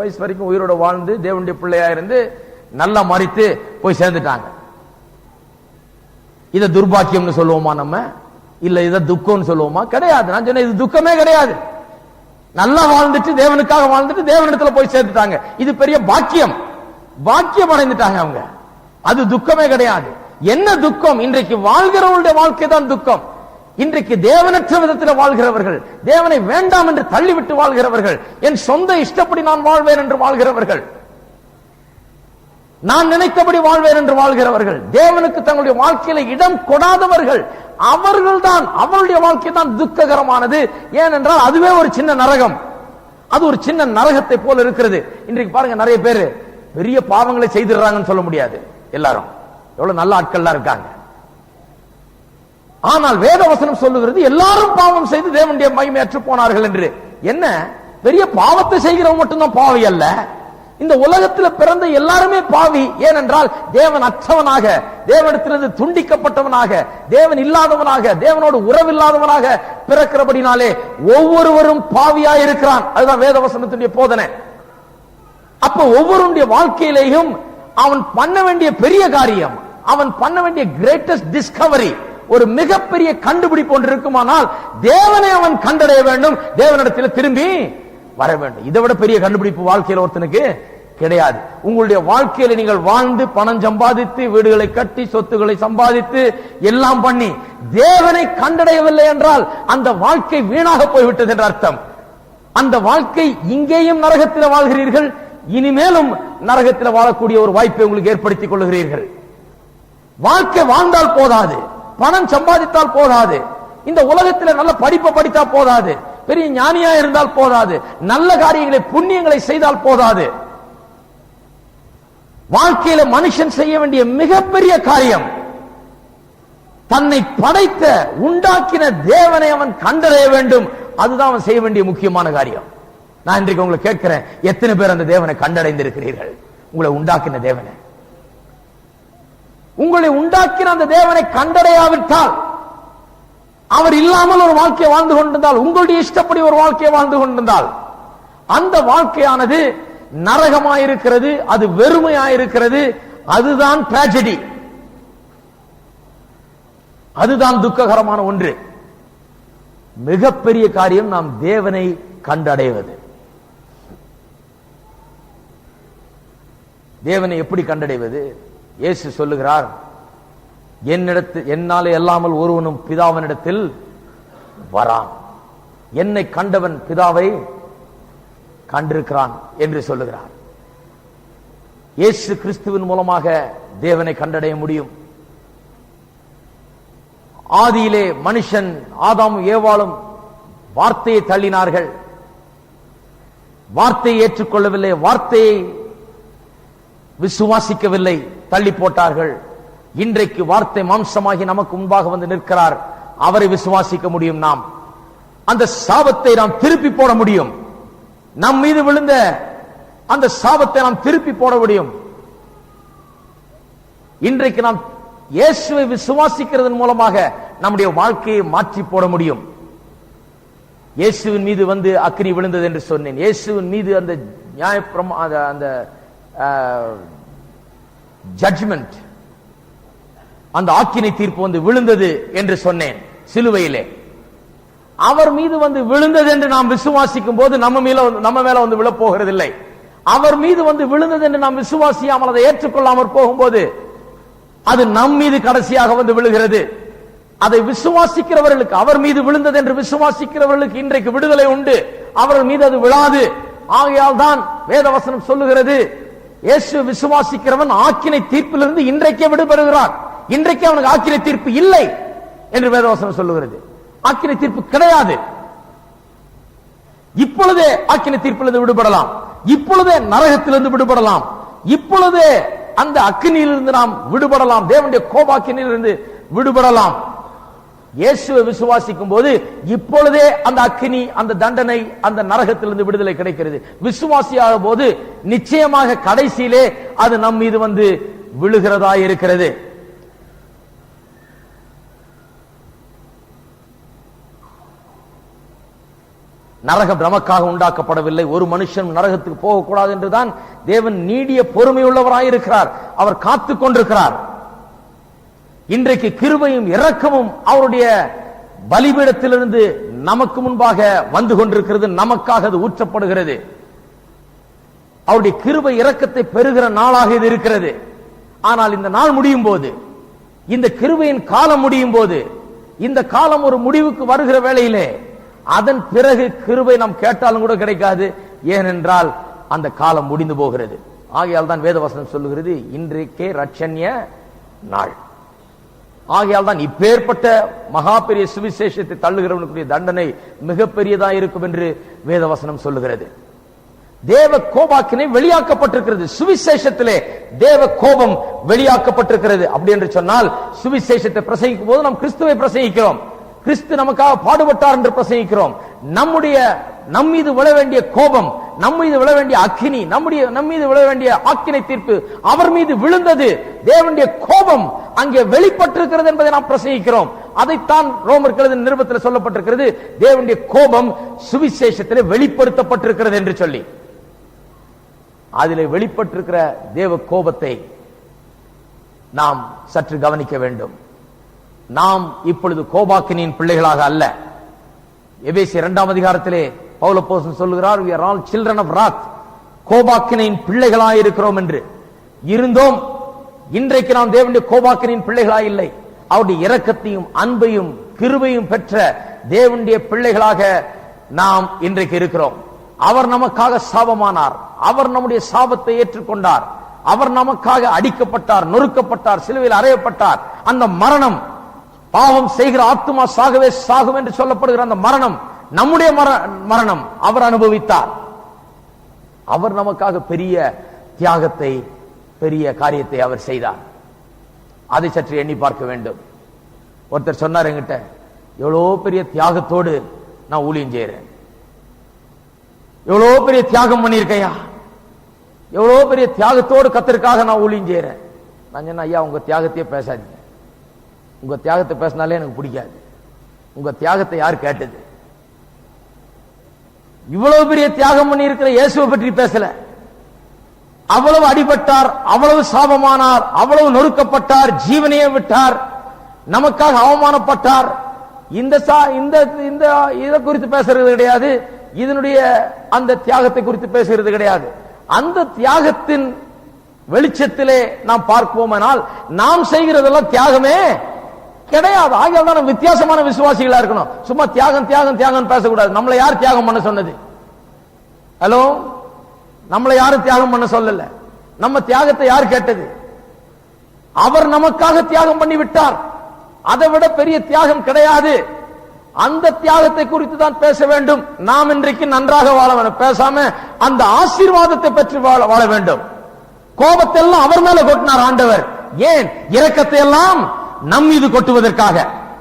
வயசு வரைக்கும் உயிரோட வாழ்ந்து தேவனுடைய பிள்ளையா இருந்து நல்லா மறித்து போய் சேர்ந்துட்டாங்க. இத துர்பாக்கியம்னு சொல்லுவோமா நம்ம? இல்ல இத துக்கம்னு சொல்லுவோமா? கிடையாது. நான் சொன்னேன், இது துக்கமே கிடையாது. நல்லா வாழ்ந்துட்டு தேவனுக்காக வாழ்ந்துட்டு தேவனிடத்துல போய் சேர்த்துட்டாங்க. இது பெரிய பாக்கியம். பாக்கியம் அடைந்துட்டாங்க அவங்க. அது துக்கமே கிடையாது. என்ன துக்கம்? இன்றைக்கு வாழ்கிறவர்களுடைய வாழ்க்கை தான் துக்கம். இன்றைக்கு தேவனற்ற விதத்தில் வாழ்கிறவர்கள், தேவனை வேண்டாம் என்று தள்ளிவிட்டு வாழ்கிறவர்கள், என் சொந்த இஷ்டப்படி நான் வாழ்வேன் என்று வாழ்கிறவர்கள், நான் நினைத்தபடி வாழ்வேன் என்று வாழ்கிறவர்கள், தேவனுக்கு தங்களுடைய வாழ்க்கையில இடம் கொடாதவர்கள், அவர்கள் தான், அவருடைய வாழ்க்கை தான் துக்ககரமானது. ஏனென்றால் அதுவே ஒரு சின்ன நரகம். அது ஒரு சின்ன நரகத்தை போல இருக்கிறது. இன்றைக்கு பாருங்க, நிறைய பேர் பெரிய பாவங்களை செய்திடுறாங்கன்னு சொல்ல முடியாது. எல்லாரும் எவ்வளவு நல்ல ஆட்கள்லாம் இருக்காங்க. ஆனால் வேதவசனம் சொல்லுகிறது எல்லாரும் பாவம் செய்து தேவனுடைய மகிமையற்று போனார்கள் என்று. என்ன? பெரிய பாவத்தை செய்கிறவன் மட்டும்தான் பாவி அல்ல. இந்த உலகத்தில் பிறந்த எல்லாருமே பாவி. ஏனென்றால் தேவன் அற்றவனாக, தேவனிடத்திலிருந்து துண்டிக்கப்பட்டவனாக, தேவன் இல்லாதவனாக, தேவனோடு உறவில்லாதவனாக பிறக்கிறபடினாலே ஒவ்வொருவரும் பாவியாய் இருக்கிறான். அதுதான் வேதவசனத்துடைய போதனை. அப்ப ஒவ்வொருடைய வாழ்க்கையிலேயும் அவன் பண்ண வேண்டிய பெரிய காரியம், அவன் பண்ண வேண்டிய கிரேட்டஸ்ட் டிஸ்கவரி, ஒரு மிகப்பெரிய கண்டுபிடிப்பு ஒன்று இருக்குமானால் தேவனை அவன் கண்டடைய வேண்டும், தேவனிடத்தில் திரும்பி வர வேண்டும். இதை விட பெரிய கண்டுபிடிப்பு வாழ்க்கையில் ஒருத்தனுக்கு கிடையாது. உங்களுடைய வாழ்க்கையில நீங்கள் வாழ்ந்து பணம் சம்பாதித்து வீடுகளை கட்டி சொத்துக்களை சம்பாதித்து எல்லாம் பண்ணி தேவனை கண்டடையவில்லை என்றால் அந்த வாழ்க்கை வீணாக போய்விட்டது என்ற அர்த்தம். அந்த வாழ்க்கை இங்கேயும் நரகத்தில் வாழ்கிறீர்கள், இனிமேலும் நரகத்தில் வாழக்கூடிய ஒரு வாய்ப்பை உங்களுக்கு ஏற்படுத்திக் கொள்கிறீர்கள். வாழ்க்கை வாழ்ந்தால் போதாது, பணம் சம்பாதித்தால் போதாது, இந்த உலகத்தில் நல்ல படிப்பை படித்தா போதாது, பெரிய ஞானியா இருந்தால் போதாது, நல்ல காரியங்களை புண்ணியங்களை செய்தால் போதாது. வாழ்க்கையில மனுஷன் செய்ய வேண்டிய மிகப்பெரிய காரியம் தன்னை படைத்த உண்டாக்கின தேவனை அவன் கண்டறிய வேண்டும். அதுதான் அவன் செய்ய வேண்டிய முக்கியமான காரியம். நான் இன்றைக்கு உங்களை கேட்கிறேன், எத்தனை பேர் அந்த தேவனை கண்டடைந்திருக்கிறீர்கள்? உங்களை உண்டாக்கின தேவனை, உங்களை உண்டாக்கின அந்த தேவனை கண்டடையாவிட்டால், அவர் இல்லாமல் ஒரு வாழ்க்கையை வாழ்ந்து கொண்டிருந்தால், உங்களுடைய இஷ்டப்படி ஒரு வாழ்க்கையை வாழ்ந்து கொண்டிருந்தால், அந்த வாழ்க்கையானது நரகமாயிருக்கிறது, அது வெறுமையாயிருக்கிறது. அதுதான் டிராஜடி, அதுதான் துக்ககரமான ஒன்று. மிகப்பெரிய காரியம் நாம் தேவனை கண்டடைவது. தேவனை எப்படி கண்டடைவது? இயேசு சொல்லுகிறார், என்னாலே அல்லாமல் ஒருவனும் பிதாவினிடத்தில் வரான், என்னை கண்டவன் பிதாவை கண்டிருக்கிறான் என்று சொல்லுகிறார். இயேசு கிறிஸ்துவின் மூலமாக தேவனை கண்டடைய முடியும். ஆதியிலே மனுஷன் ஆதாமும் ஏவாளும் வார்த்தையை தள்ளினார்கள், வார்த்தையை ஏற்றுக்கொள்ளவில்லை, வார்த்தையை விசுவாசிக்கவில்லை, தள்ளி போட்டார்கள். இன்றைக்கு வார்த்தை மாம்சமாகி நமக்கு முன்பாக வந்து நிற்கிறார். அவரை விசுவாசிக்க முடியும். நாம் அந்த சாபத்தை நாம் திருப்பி போட முடியும். நம் மீது விழுந்த அந்த சாபத்தை நாம் திருப்பி போட முடியும். இன்றைக்கு நாம் இயேசுவை விசுவாசிக்கிறதன் மூலமாக நம்முடைய வாழ்க்கையை மாற்றி போட முடியும். இயேசுவின் மீது வந்து அக்கினி விழுந்தது என்று சொன்னேன். இயேசுவின் மீது அந்த அந்த ஜட்ஜ்மெண்ட், அந்த ஆக்கினை தீர்ப்பு வந்து விழுந்தது என்று சொன்னேன். சிலுவையிலே அவர் மீது வந்து விழுந்தது என்று நாம் விசுவாசிக்கும் போது நம்ம மேல வந்து விழப் போகிறதில்லை. அவர் மீது வந்து விழுந்தது என்று நாம் விசுவாசியாமல் அதை ஏற்றுக்கொள்ளாமல் போகும்போது அது நம் மீது கடைசியாக வந்து விழுகிறது. அதை விசுவாசிக்கிறவர்களுக்கு, அவர் மீது விழுந்தது என்று விசுவாசிக்கிறவர்களுக்கு இன்றைக்கு விடுதலை உண்டு, அவர்கள் மீது அது விழாது. ஆகையால் தான் வேதவசனம் சொல்லுகிறது, இயேசு விசுவாசிக்கிறவன் ஆக்கினை தீர்ப்பிலிருந்து இன்றைக்கே விடுபடுகிறான். இன்றைக்கு அவனுக்கு ஆக்கினை தீர்ப்பு இல்லை என்று வேதவசனம் சொல்லுகிறது. ஆக்கினை தீர்ப்பு கிடையாது. இப்பொழுதே ஆக்கினை தீர்ப்பிலிருந்து விடுபடலாம், இப்பொழுதே நரகத்திலிருந்து விடுபடலாம், இப்பொழுதே அந்த அக்கினியிலிருந்து நாம் விடுபடலாம், தேவனுடைய கோபாக்கினிலிருந்து விடுபடலாம். இயேசுவை விசுவாசிக்கும் போது இப்பொழுதே அந்த அக்கினி, அந்த தண்டனை, அந்த நரகத்திலிருந்து விடுதலை கிடைக்கிறது. விசுவாசியாக போது நிச்சயமாக கடைசியிலே அது நம் மீது வந்து விழுகிறதா இருக்கிறது. நரகம் நமக்காக உண்டாக்கப்படவில்லை. ஒரு மனுஷன் நரகத்துக்கு போகக்கூடாது என்றுதான் தேவன் நீடிய பொறுமையுள்ளவராயிருக்கிறார். அவர் காத்துக் கொண்டிருக்கிறார். இன்றைக்கு கிருபையும் இரக்கமும் அவருடைய பலிபீடத்திலிருந்து நமக்கு முன்பாக வந்து கொண்டிருக்கிறது. நமக்காக அது ஊற்றப்படுகிறது. அவருடைய கிருபை இரக்கத்தை பெறுகிற நாளாக இது இருக்கிறது. ஆனால் இந்த நாள் முடியும் போது, இந்த கிருபையின் காலம் முடியும் போது, இந்த காலம் ஒரு முடிவுக்கு வருகிற வேளையிலே அதன் பிறகு கிருபை நாம் கேட்டாலும் கூட கிடைக்காது. ஏனென்றால் அந்த காலம் முடிந்து போகிறது. ஆகையால் தான் வேதவசனம் சொல்லுகிறது, இன்றைக்கே ரட்சண்ய நாள். ஆகையால் தான் இப்பேற்பட்ட மகா பெரிய சுவிசேஷத்தை தள்ளுகிறவனுக்குரிய தண்டனை மிகப்பெரியதா இருக்கும் என்று வேதவசனம் சொல்லுகிறது. தேவ கோபாக்கினை வெளியாக்கப்பட்டிருக்கிறது. சுவிசேஷத்திலே தேவ கோபம் வெளியாக்கப்பட்டிருக்கிறது. அப்படி என்று சொன்னால் சுவிசேஷத்தை பிரசங்கிக்கும் போது நாம் கிறிஸ்துவை பிரசங்கிக்கிறோம். கிறிஸ்து நமக்காக பாடுபட்டார் என்று பிரசங்கிக்கிறோம். நம் மீது விழ வேண்டிய கோபம், நம் மீது விழ வேண்டிய அக்கினி, நம் மீது விழ வேண்டிய ஆக்கினை தீர்ப்பு அவர் மீது விழுந்தது. தேவனுடைய கோபம் அங்கே வெளிப்பட்டிருக்கிறது என்பதை நாம் பிரசங்கிக்கிறோம். அதைத்தான் ரோமர் எழுதின நிருபத்தில் சொல்லப்பட்டிருக்கிறது, தேவனுடைய கோபம் சுவிசேஷத்திலே வெளிப்படுத்தப்பட்டிருக்கிறது என்று சொல்லி. அதிலே வெளிப்பட்டிருக்கிற தேவ கோபத்தை நாம் சற்று கவனிக்க வேண்டும். நாம் இப்பொழுது கோபாக்கினின் பிள்ளைகளாக அல்ல. எபேசியர் 2ஆம் அதிகாரத்திலே பவுல் அப்போஸ்தலன் சொல்லுகிறார், we are all children of wrath, கோபாக்கினின் பிள்ளைகளாய் இருக்கிறோம் என்று. இருந்தோம். இன்றைக்கு நாம் தேவனுடைய கோபாக்கினின் பிள்ளைகளாய் இல்லை, அவருடைய இரக்கத்தையும் அன்பையும் கிருபையும் பெற்ற தேவனுடைய பிள்ளைகளாக நாம் இன்றைக்கு இருக்கிறோம். அவர் நமக்காக சாபமானார், அவர் நம்முடைய சாபத்தை ஏற்றுக்கொண்டார், அவர் நமக்காக அடிக்கப்பட்டார், நொறுக்கப்பட்டார், சிலுவையில் அறையப்பட்டார். அந்த மரணம், பாவம் செய்கிற ஆத்துமா சாகவே சாகும் என்று சொல்லப்படுகிற அந்த மரணம் நம்முடைய மரணம் அவர் அனுபவித்தார். அவர் நமக்காக பெரிய தியாகத்தை, பெரிய காரியத்தை அவர் செய்தார். அதை சற்று எண்ணி பார்க்க வேண்டும். ஒருத்தர் சொன்னார் என்கிட்ட, எவ்வளோ பெரிய தியாகத்தோடு நான் ஊழியம் செய்யறேன், எவ்வளோ பெரிய தியாகம் பண்ணியிருக்கையா, எவ்வளோ பெரிய தியாகத்தோடு கர்த்தருக்காக நான் ஊழியம் செய்யறேன். நான் சொன்னேன், ஐயா உங்க தியாகத்தையே பேசாதீங்க, உங்க தியாகத்தை பேசினாலே எனக்கு பிடிக்காது. உங்க தியாகத்தை யார் கேட்டது? இவ்வளவு பெரிய தியாகம் பண்ணி இருக்கிற இயேசுவை பற்றி பேசல. அவ்வளவு அடிபட்டார், அவ்வளவு சாபமானார், அவ்வளவு நொறுக்கப்பட்டார், ஜீவனையே விட்டார், நமக்காக அவமானப்பட்டார். இந்த இதை குறித்து பேசுறது கிடையாது, இதனுடைய அந்த தியாகத்தை குறித்து பேசுகிறது கிடையாது. அந்த தியாகத்தின் வெளிச்சத்திலே நாம் பார்ப்போமானால் நாம் செய்கிறதெல்லாம் தியாகமே கிடையாது. ஆகியால் தான் வித்தியாசமான விசுவாசிகளா இருக்கணும். சும்மா தியாகம் தியாகம் தியாகம் பேசக்கூடாது. நம்மளை யார் தியாகம் பண்ண சொன்னது? ஹலோ, நம்மளை யாரும் தியாகம் பண்ண சொல்லல. நம்ம தியாகத்தை யார் கேட்டது? அவர் நமக்காக தியாகம் பண்ணி விட்டார். அதை விட பெரிய தியாகம் கிடையாது. அந்த தியாகத்தை குறித்து தான் பேச வேண்டும். நாம் இன்றைக்கு நன்றாக வாழ வேண்டும், பேசாம அந்த ஆசீர்வாதத்தை பற்றி வாழ வேண்டும். கோபத்தை எல்லாம் அவர் மேல கொட்டினார் ஆண்டவர். ஏன்? இரக்கத்தை எல்லாம் நம் மீது கொட்டுவதற்காக.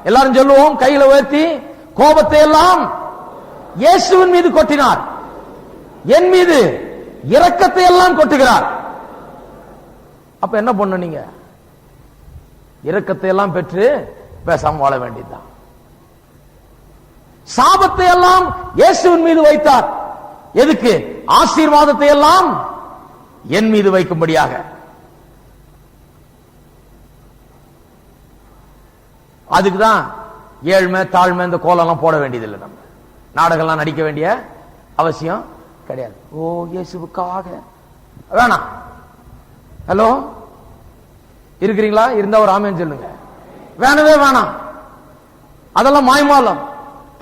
எல்லாரும் சொல்லுவோம் கையில உயர்த்தி, கோபத்தை எல்லாம் இயேசுவின் மீது கொட்டினார், என் மீது இரக்கத்தை எல்லாம் கொட்டுகிறார். அப்ப என்ன பண்ண? நீங்க இரக்கத்தை எல்லாம் பெற்று பேசாம வாழ வேண்டியதுதான். சாபத்தை எல்லாம் இயேசுவின் மீது வைத்தார். எதுக்கு? ஆசீர்வாதத்தை எல்லாம் என் மீது வைக்கும்படியாக. அதுக்குதான் ஏழ்மை தாழ்மை இந்த கோலம்லாம் போட வேண்டியதில்லை. நம்ம நாடகம்லாம் நடிக்க வேண்டிய அவசியம் கிடையாது. ஓ இயேசுவுக்காக வேணாம். ஹலோ, இருக்கிறீங்களா? இருந்தா ஒரு ஆமென் சொல்லுங்க. வேணவே வேணாம், அதெல்லாம் மாய்மாலம்,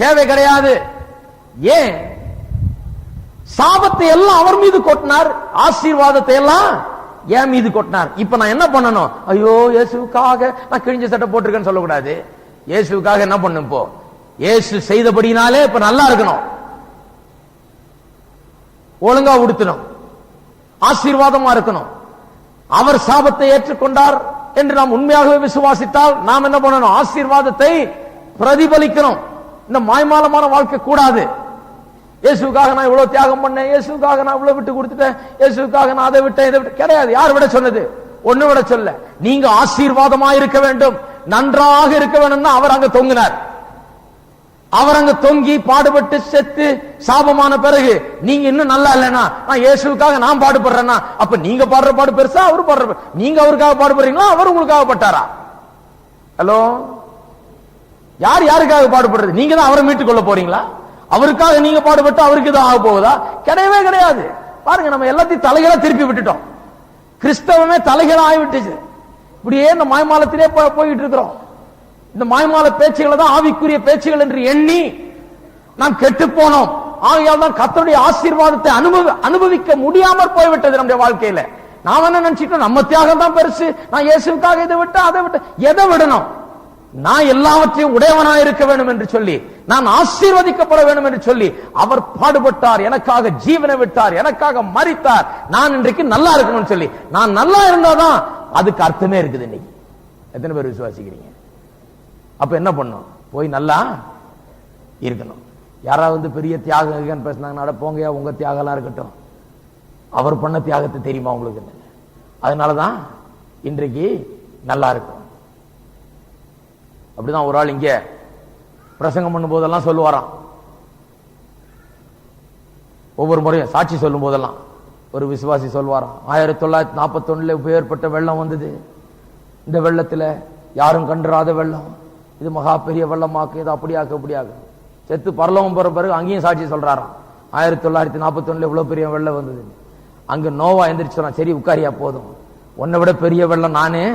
தேவை கிடையாது. ஏன்? சாபத்தை எல்லாம் அவர் மீது கொட்டினார், ஆசீர்வாதத்தை எல்லாம் என் மீது கொட்டினார். இப்ப நான் என்ன பண்ணணும்? ஐயோ இயேசுக்காக நான் கிழிஞ்ச சட்டை போட்டிருக்கேன்னு சொல்லக்கூடாது. இயேசுக்காக என்ன பண்ணும்? இப்போ இயேசு செய்தபடினாலே இப்ப நல்லா இருக்கணும், ஒழுங்கா உடுத்தணும், ஆசீர்வாதமா இருக்கணும். அவர் சாபத்தை ஏற்றுக்கொண்டார் என்று நாம் உண்மையாகவே விசுவாசித்தால் நாம் என்ன பண்ணணும்? ஆசீர்வாதத்தை பிரதிபலிக்கணும். இந்த மாய்மாலமான வாழ்க்கை கூடாது. இயேசுக்காக நான் இவ்வளவு தியாகம் பண்ணேன், இயேசுக்காக நான் இவ்வளவு விட்டு கொடுத்துட்டேன், இயேசுக்காக நான் அதை விட்டேன் இதை விட்டு கிடையாது. யார் விட சொன்னது? ஒண்ணு விட சொல்ல. நீங்க ஆசீர்வாதமா இருக்க வேண்டும், நன்றாக இருக்க வேண்டும்னா அவர் அங்க தொங்கினார். அவர் அங்க தொங்கி பாடுபட்டு செத்து சாபமான பிறகு நீங்க இன்னும் நல்லா இல்லைன்னா, நான் இயேசுக்காக நான் பாடுபடுறேன்னா, அப்ப நீங்க பாடுற பாடு பெருசா அவரு பாடுற? நீங்க அவருக்காக பாடுபடுறீங்களா, அவர் உங்களுக்காக பட்டாரா? ஹலோ, யார் யாருக்காக பாடுபடுறது? நீங்க தான் அவரை மீட்டுக் கொள்ள போறீங்களா? அவருக்காக நீங்க பாடுபட்டு அவருக்கு தான் ஆக போகுதா? கிடையவே கிடையாது. பாருங்க, நம்ம எல்லாத்தையும் தலைகளா திருப்பி விட்டுட்டோம். கிறிஸ்தவமே தலைகளா ஆகிவிட்டுச்சு. இப்படியே இந்த மாய்மாலத்திலே போயிட்டு இருக்கிறோம். இந்த மாய்மால பேச்சுகளை தான் ஆவிக்குரிய பேச்சுகள் என்று எண்ணி நாம் கெட்டு போனோம். ஆகையால் தான் கர்த்தருடைய ஆசீர்வாதத்தை அனுபவிக்க முடியாமற் போய்விட்டது நம்முடைய வாழ்க்கையில. நாம என்ன நினைச்சிட்டோம்? நம்ம தியாகம் தான் பெருசு, நான் இயேசுக்காக இதை விட்டு அதை விட்டு. எதை விடணும்? நான் எல்லாவற்றையும் உடையவனாய் இருக்க வேண்டும் என்று சொல்லி, நான் ஆசீர்வதிக்கப்பட வேண்டும் என்று சொல்லி அவர் பாடுபட்டார், எனக்காக ஜீவனை விட்டார், எனக்காக மரித்தார். நான் இன்றைக்கு நல்லா இருக்கணும்னு சொல்லி, நான் நல்லா இருந்தாதான் அதுக்கு அர்த்தமே இருக்குது. இன்னைக்கு எத்தனை பேர் விசுவாசிக்கிறீங்க? அப்ப என்ன பண்ணும்? போய் நல்லா இருக்கணும். யாராவது பெரிய தியாகம் பேசினாங்க, நட போங்கயா, உங்க தியாகம் இருக்கட்டும், அவர் பண்ண தியாகத்தை தெரியுமா உங்களுக்கு? அதனாலதான் இன்றைக்கு நல்லா இருக்கும். அப்படிதான் ஒரு ஆள் இங்க பிரசங்கம் பண்ணும் போதெல்லாம் சொல்லுவாராம். ஒவ்வொரு முறையும் சாட்சி சொல்லும் போதெல்லாம் ஒரு விசுவாசி சொல்வாராம், 1941 ஏற்பட்ட வெள்ளம் வந்தது, இந்த வெள்ளத்துல யாரும் கண்டுராத வெள்ளம், இது மகா பெரிய வெள்ளமாக்கு, இது அப்படியாக்கு அப்படியாக்கு. செத்து பரலோகம் போற பிறகு அங்கேயும் சாட்சி சொல்றாராம், 1941 இவ்வளவு பெரிய வெள்ளம் வந்தது. அங்க நோவா எந்திரிச்சு சொன்னா, சரி உட்காரியா, போதும், உன்னை விட பெரிய வெள்ளம் நானே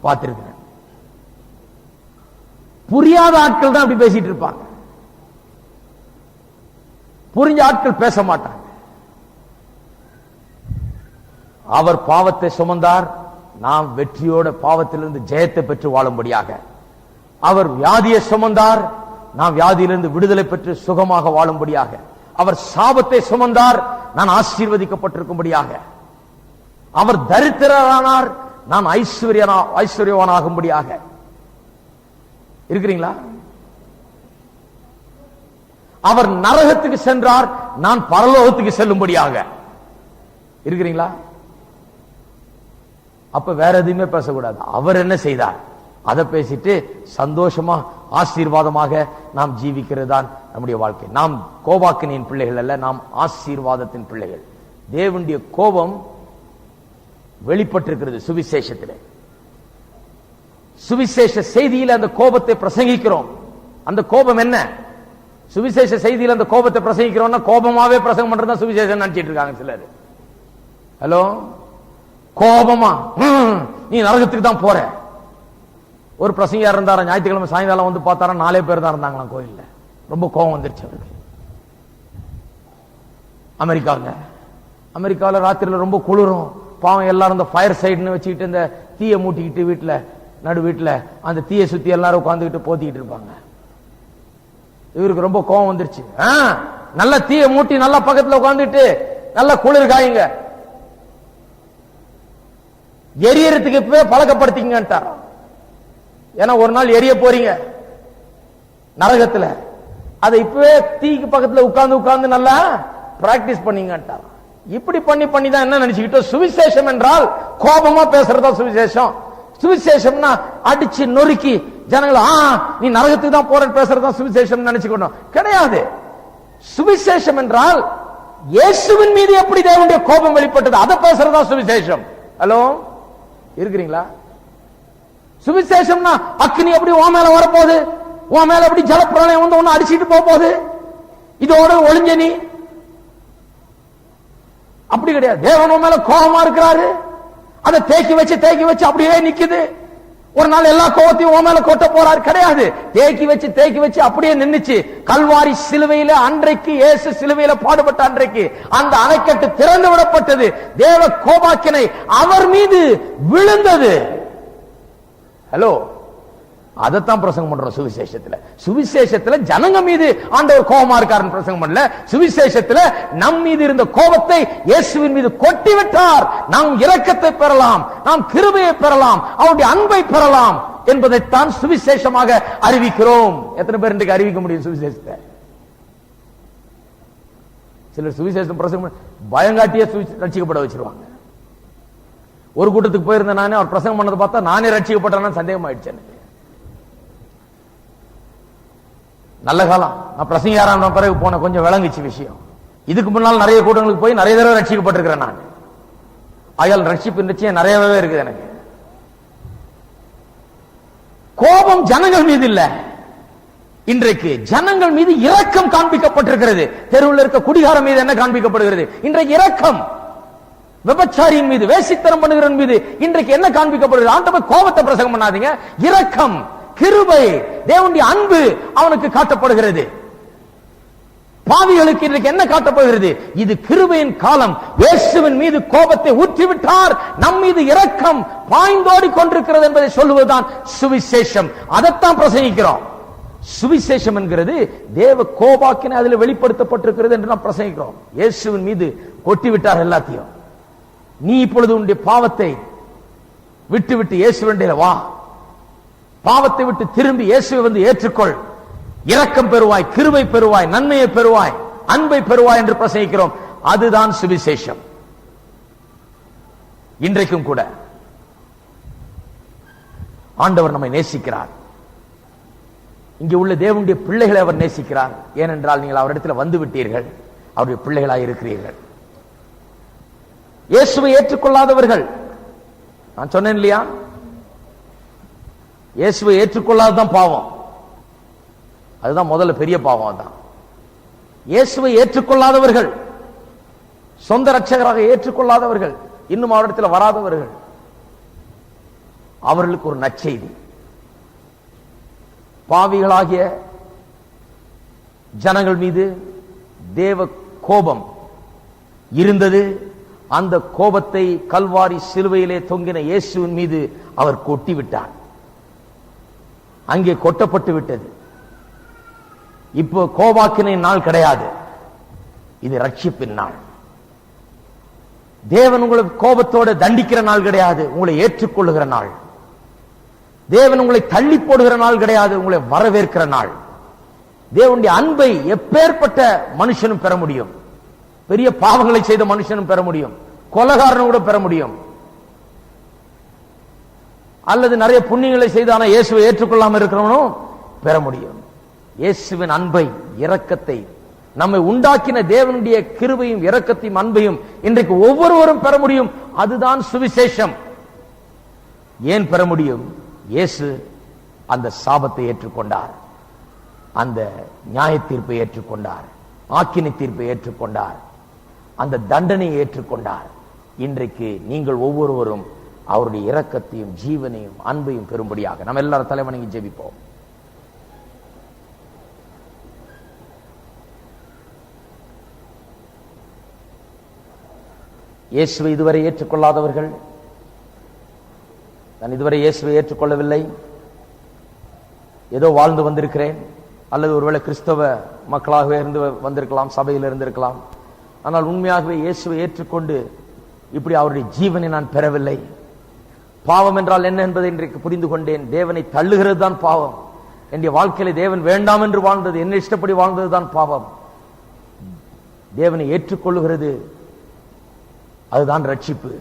பார்த்திருக்கிறேன். புரியாத ஆட்கள் தான் அப்படி பேசிட்டு இருப்பாங்க, புரிஞ்ச ஆட்கள் பேச மாட்டாங்க. அவர் பாவத்தை சுமந்தார், நாம் வெற்றியோட பாவத்திலிருந்து ஜெயத்தை பெற்று வாழும்படியாக. அவர் வியாதியை சுமந்தார், நாம் வியாதியிலிருந்து விடுதலை பெற்று சுகமாக வாழும்படியாக. அவர் சாபத்தை சுமந்தார், நான் ஆசீர்வதிக்கப்பட்டிருக்கும்படியாக. அவர் தரித்திரரானார், நான் ஐஸ்வர்யவானாகும்படியாக. இருக்கிறீங்களா? அவர் நரகத்துக்கு சென்றார், நான் பரலோகத்துக்கு செல்லும்படியாக. இருக்கிறீங்களா? அப்ப வேற எதுவுமே பேசக்கூடாது. அவர் என்ன செய்தார் அதை பேசிட்டு சந்தோஷமா ஆசீர்வாதமாக நாம் ஜீவிக்கிறது தான் நம்முடைய வாழ்க்கை. நாம் கோபாக்கினின் பிள்ளைகள் அல்ல, நாம் ஆசீர்வாதத்தின் பிள்ளைகள். தேவனுடைய கோபம் வெளிப்பட்டிருக்கிறது சுவிசேஷத்திலே. சுவிசேஷ செய்தியில் அந்த கோபத்தை பிரசங்கிக்கிறோம். அந்த கோபம் என்ன? சுவிசேஷ செய்தியில் அந்த கோபத்தை பிரசங்கிக்கிறோம்னா கோபமாவே பிரசங்கம் பண்றதா சுவிசேஷம் நினைச்சிட்டு இருக்காங்க சிலர். ஹலோ, கோபமா நீ நரகத்துக்கு தான் போற. ஒரு பிரசங்கியா இருந்தாரா, ஞாயிற்றுக்கிழமை சாயங்காலம் வந்து பார்த்தாரா 4 பேர் தான் இருந்தாங்களாம் கோயில்ல. ரொம்ப கோபம் வந்துருச்சு அவருக்கு. அமெரிக்காவில் ராத்திரியில் ரொம்ப குளிரும், பாவம் எல்லாரும் இந்த ஃபயர் சைடுன்னு வச்சுக்கிட்டு இந்த தீயை மூட்டிக்கிட்டு வீட்டுல நடு வீட்டுல அந்த தீயை சுத்தி எல்லாரும் உட்காந்துக்கிட்டு போத்திக்கிட்டு இருப்பாங்க. இவருக்கு ரொம்ப கோபம் வந்துருச்சு. நல்ல தீயை மூட்டி நல்லா பக்கத்துல உட்காந்துட்டு நல்ல குளிர் காயுங்க, எரியறதுக்கு இப்பவே பழக்கப்படுத்திங்கன்ட்டார். ஏன்னா ஒரு நாள் எரிய போறீங்க நரகத்துல, அதை இப்பவே தீக்கு பக்கத்துல உட்கார்ந்து நல்லா பிராக்டிஸ் பண்ணீங்கன்ட்டார். இப்படி பண்ணி தான் என்ன நினைச்சுக்கிட்டோம், சுவிசேஷம் என்றால் கோபமா பேசுறதா சுவிசேஷம். சுவிசேஷம்னா அடிச்சு நொறுக்கி ஜனங்களை நீ நரகத்துக்கு தான் போற பேசுறதா சுவிசேஷம் நினைச்சுக்கணும். கிடையாது. சுவிசேஷம் என்றால் இயேசுவின் மீது எப்படி தேவனுடைய கோபம் வெளிப்பட்டது அதை பேசுறதா சுவிசேஷம். ஹலோ, இருக்கிறீங்களா? சுவிசேஷம்னா அக்னி எப்படி உன் மேல வரப்போகுது, உன் மேல எப்படி ஜலப்பிரளயம் வந்து ஒன்னு அடிச்சிட்டு போகுது, இதோட ஒளிஞ்ச நீ. அப்படி கிடையாது. தேவன் உன் மேல கோபமா இருக்கிறாரு, அதை தேக்கி வச்சு அப்படியே நிக்குது. ஒரு நாள் எல்லா கோபத்தையும் உன் மேல கொட்ட போறாரு. கிடையாது. தேக்கி வச்சு அப்படியே நின்னுச்சு. கல்வாரி சிலுவையில அன்றைக்கு இயேசு சிலுவையில பாடுபட்ட அன்றைக்கு அந்த அணைக்கட்டு திறந்து விடப்பட்டது. தேவ கோபாக்கினை அவர் மீது விழுந்தது. ஹலோ, அதைத்தான் பிரசங்கம் பண்றோம் சுவிசேஷத்துல. சுவிசேஷத்துல ஜனங்க மீது ஆண்டவர் கோபமா இருக்காருன்னு பிரசங்கம் பண்ணல. சுவிசேஷத்துல நம் மீது இருந்த கோபத்தை இயேசுவின் மீது கொட்டி விட்டார். நாம் இரக்கத்தை பெறலாம், நாம் கிருபையை பெறலாம், அவருடைய அன்பை பெறலாம் என்பதைத்தான் சுவிசேஷமாக அறிவிக்கிறோம். எத்தனை பேர் இன்றைக்கு அறிவிக்க முடியும் சுவிசேஷத்தை? சிலர் சுவிசேஷம் பிரசங்கம் பயங்காட்டியே ரட்சிக்கப்பட வச்சிருவாங்க. ஒரு கூட்டத்துக்கு போயிருந்தேன் நானே, அவர் பிரசங்கம் பண்ணதை பார்த்தா நானே ரட்சிக்கப்பட்டேன்னு சந்தேகம் ஆயிடுச்சு எனக்கு. நல்ல காலம் நான் பிரசங்கியாரான பிறகு போன கொஞ்சம் விளங்குச்சு விஷயம். இதுக்கு முன்னால் நிறைய கூட்டங்களுக்கு போய் நிறைய தடவை ரட்சிக்கப்பட்டிருக்கிறேன் நான். ஆயால் ரட்சிப்பு நிச்சயம் நிறையவே இருக்குது எனக்கு. கோபம் ஜனங்கள் மீது இல்ல, இன்றைக்கு ஜனங்கள் மீது இரக்கம் காண்பிக்கப்பட்டிருக்கிறது. தெருவில் இருக்க குடிகார மீது என்ன காண்பிக்கப்படுகிறது? இன்றைக்கு இரக்கம். விபச்சாரியின் மீது, வேசித்தனம் பண்ணுகிறவன் மீது இன்றைக்கு என்ன காண்பிக்கப்படுகிறது? ஆண்டவர் கோபத்தை பிரசங்கம் பண்ணாதீங்க, இரக்கம், கிருபை, தேவனுடைய அன்பு அவனுக்கு காட்டப்படுகிறது. பாவிகளுக்கு இன்றைக்கு என்ன காட்டப்படுகிறது? இது கிருபையின் காலம். இயேசுவின் மீது கோபத்தை ஊற்றிவிட்டார், நம் மீது இரக்கம் பாய்ந்தோடி கொண்டிருக்கிறது என்பதை சொல்லுவதுதான் சுவிசேஷம். அதைத்தான் பிரசங்கிக்கிறோம். சுவிசேஷம் என்கிறது தேவ கோபாக்கினை அதில் வெளிப்படுத்தப்பட்டிருக்கிறது என்று நாம் பிரசங்கிக்கிறோம். இயேசுவின் மீது கொட்டிவிட்டார் எல்லாத்தையும். நீ இப்பொழுது உன்னுடைய பாவத்தை விட்டு இயேசுவின் வா, பாவத்தை விட்டு திரும்பி இயேசுவை வந்து ஏற்றுக்கொள், இரக்கம் பெறுவாய், கிருபை பெறுவாய், நன்மையை பெறுவாய், அன்பை பெறுவாய் என்று பிரசங்கிக்கிறோம். அதுதான் சுவிசேஷம். இன்றைக்கும் கூட ஆண்டவர் நம்மை நேசிக்கிறார். இங்கே உள்ள தேவனுடைய பிள்ளைகளை அவர் நேசிக்கிறார். ஏனென்றால் நீங்கள் அவரிடத்தில் வந்து விட்டீர்கள், அவருடைய பிள்ளைகளாக இருக்கிறீர்கள். இயேசுவை ஏற்றுக்கொள்ளாதவர்கள், நான் சொன்னேன் இல்லையா, இயேசுவை ஏற்றுக்கொள்ளாததான் பாவம். அதுதான் முதல்ல பெரிய பாவம். தான் இயேசுவை ஏற்றுக்கொள்ளாதவர்கள், சொந்த ரட்சகராக ஏற்றுக்கொள்ளாதவர்கள், இன்னும் அவரிடத்தில் வராதவர்கள், அவர்களுக்கு ஒரு நற்செய்தி. பாவிகளாகிய ஜனங்கள் மீது தேவ கோபம் இருந்தது. அந்த கோபத்தை கல்வாரி சிலுவையிலே தொங்கின இயேசுவின் மீது அவர் கொட்டி விட்டார். அங்கே கொட்டப்பட்டு விட்டது. இப்போ கோபாக்கினை நாள் கிடையாது, இது ரட்சிப்பின் நாள். தேவன் உங்களை கோபத்தோட தண்டிக்கிற நாள் கிடையாது, உங்களை ஏற்றுக்கொள்ளுகிற நாள். தேவன் உங்களை தள்ளி போடுகிற நாள் கிடையாது, உங்களை வரவேற்கிற நாள். தேவனுடைய அன்பை எப்பேற்பட்ட மனுஷனும் பெற முடியும். பெரிய பாவங்களை செய்த மனுஷனும் பெற முடியும், கொலைகாரனும் கூட பெற முடியும். அல்லது நிறைய புண்ணியங்களை செய்தான இயேசுவை ஏற்றுக்கொள்ளாமல் இருக்கிறவனும் பெற முடியும். இயேசுவின் அன்பை, இரக்கத்தை, நம்மை உண்டாக்கின தேவனுடைய கிருபையும் இரக்கத்தையும் அன்பையும் இன்றைக்கு ஒவ்வொருவரும் பெற முடியும். அதுதான் சுவிசேஷம். ஏன் பெற முடியும்? இயேசு அந்த சாபத்தை ஏற்றுக்கொண்டார், அந்த நியாய தீர்ப்பை ஏற்றுக்கொண்டார், ஆக்கினை தீர்ப்பை ஏற்றுக்கொண்டார், அந்த தண்டனையை ஏற்றுக்கொண்டார். இன்றைக்கு நீங்கள் ஒவ்வொருவரும் அவருடைய இரக்கத்தையும் ஜீவனையும் அன்பையும் பெறும்படியாக நம்ம எல்லாரும் தலைவணங்கி ஜெபிப்போம். இயேசுவை இதுவரை ஏற்றுக்கொள்ளாதவர்கள், நான் இதுவரை இயேசுவை ஏற்றுக்கொள்ளவில்லை, ஏதோ வாழ்ந்து வந்திருக்கிறேன், அல்லது ஒருவேளை கிறிஸ்தவ மக்களாகவே இருந்து வந்திருக்கலாம், சபையில் இருந்திருக்கலாம், ஆனால் உண்மையாகவே இயேசுவை ஏற்றுக்கொண்டு இப்படி அவருடைய ஜீவனை நான் பெறவில்லை. பாவம் என்றால் என்ன என்பதை இன்றைக்கு புரிந்து கொண்டேன். தேவனை தள்ளுகிறது தான் பாவம். என்னுடைய வாழ்க்கையில தேவன் வேண்டாம் என்று வாழ்ந்தது, என்ன இஷ்டப்படி வாழ்ந்தது தான் பாவம். தேவனை ஏற்றுக்கொள்ளுகிறது அதுதான் ரட்சிப்பு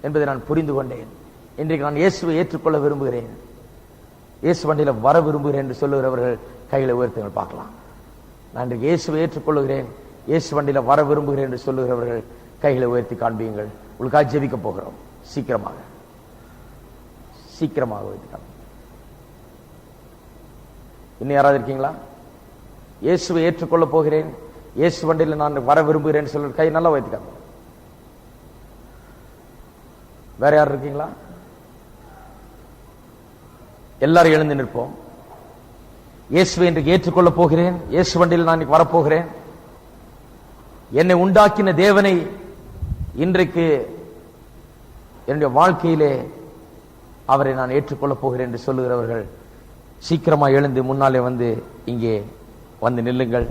என்பதை நான் புரிந்து கொண்டேன். இன்றைக்கு நான் இயேசுவை ஏற்றுக்கொள்ள விரும்புகிறேன், இயேசு வண்டியில வர விரும்புகிறேன் என்று சொல்லுகிறவர்கள் கையில உயர்த்துங்கள் பார்க்கலாம். நான் இன்றைக்கு இயேசுவை ஏற்றுக்கொள்ளுகிறேன், இயேசு வண்டியில வர விரும்புகிறேன் என்று சொல்லுகிறவர்கள் கைகளை உயர்த்தி காண்பியுங்கள். உங்களுக்காக ஜெபிக்க போகிறோம். சீக்கிரமாக உயர்த்தி காண்பி. இன்னும் யாராவது இருக்கீங்களா? இயேசுவை ஏற்றுக்கொள்ள போகிறேன், இயேசு வண்டியில நான் வர விரும்புகிறேன் சொல்ற கை நல்லா உயர்த்தி காண்பி. வேற யார் இருக்கீங்களா? எல்லாரும் எழுந்து நிற்போம். இயேசுவை இன்றைக்கு ஏற்றுக்கொள்ள போகிறேன், இயேசு வண்டியில் நான் வரப்போகிறேன், என்னை உண்டாக்கின தேவனை இன்றைக்கு என்னுடைய வாழ்க்கையிலே அவரை நான் ஏற்றுக்கொள்ள போகிறேன் என்று சொல்லுகிறவர்கள் சீக்கிரமா எழுந்து முன்னாலே வந்து இங்கே வந்து நில்லுங்கள்.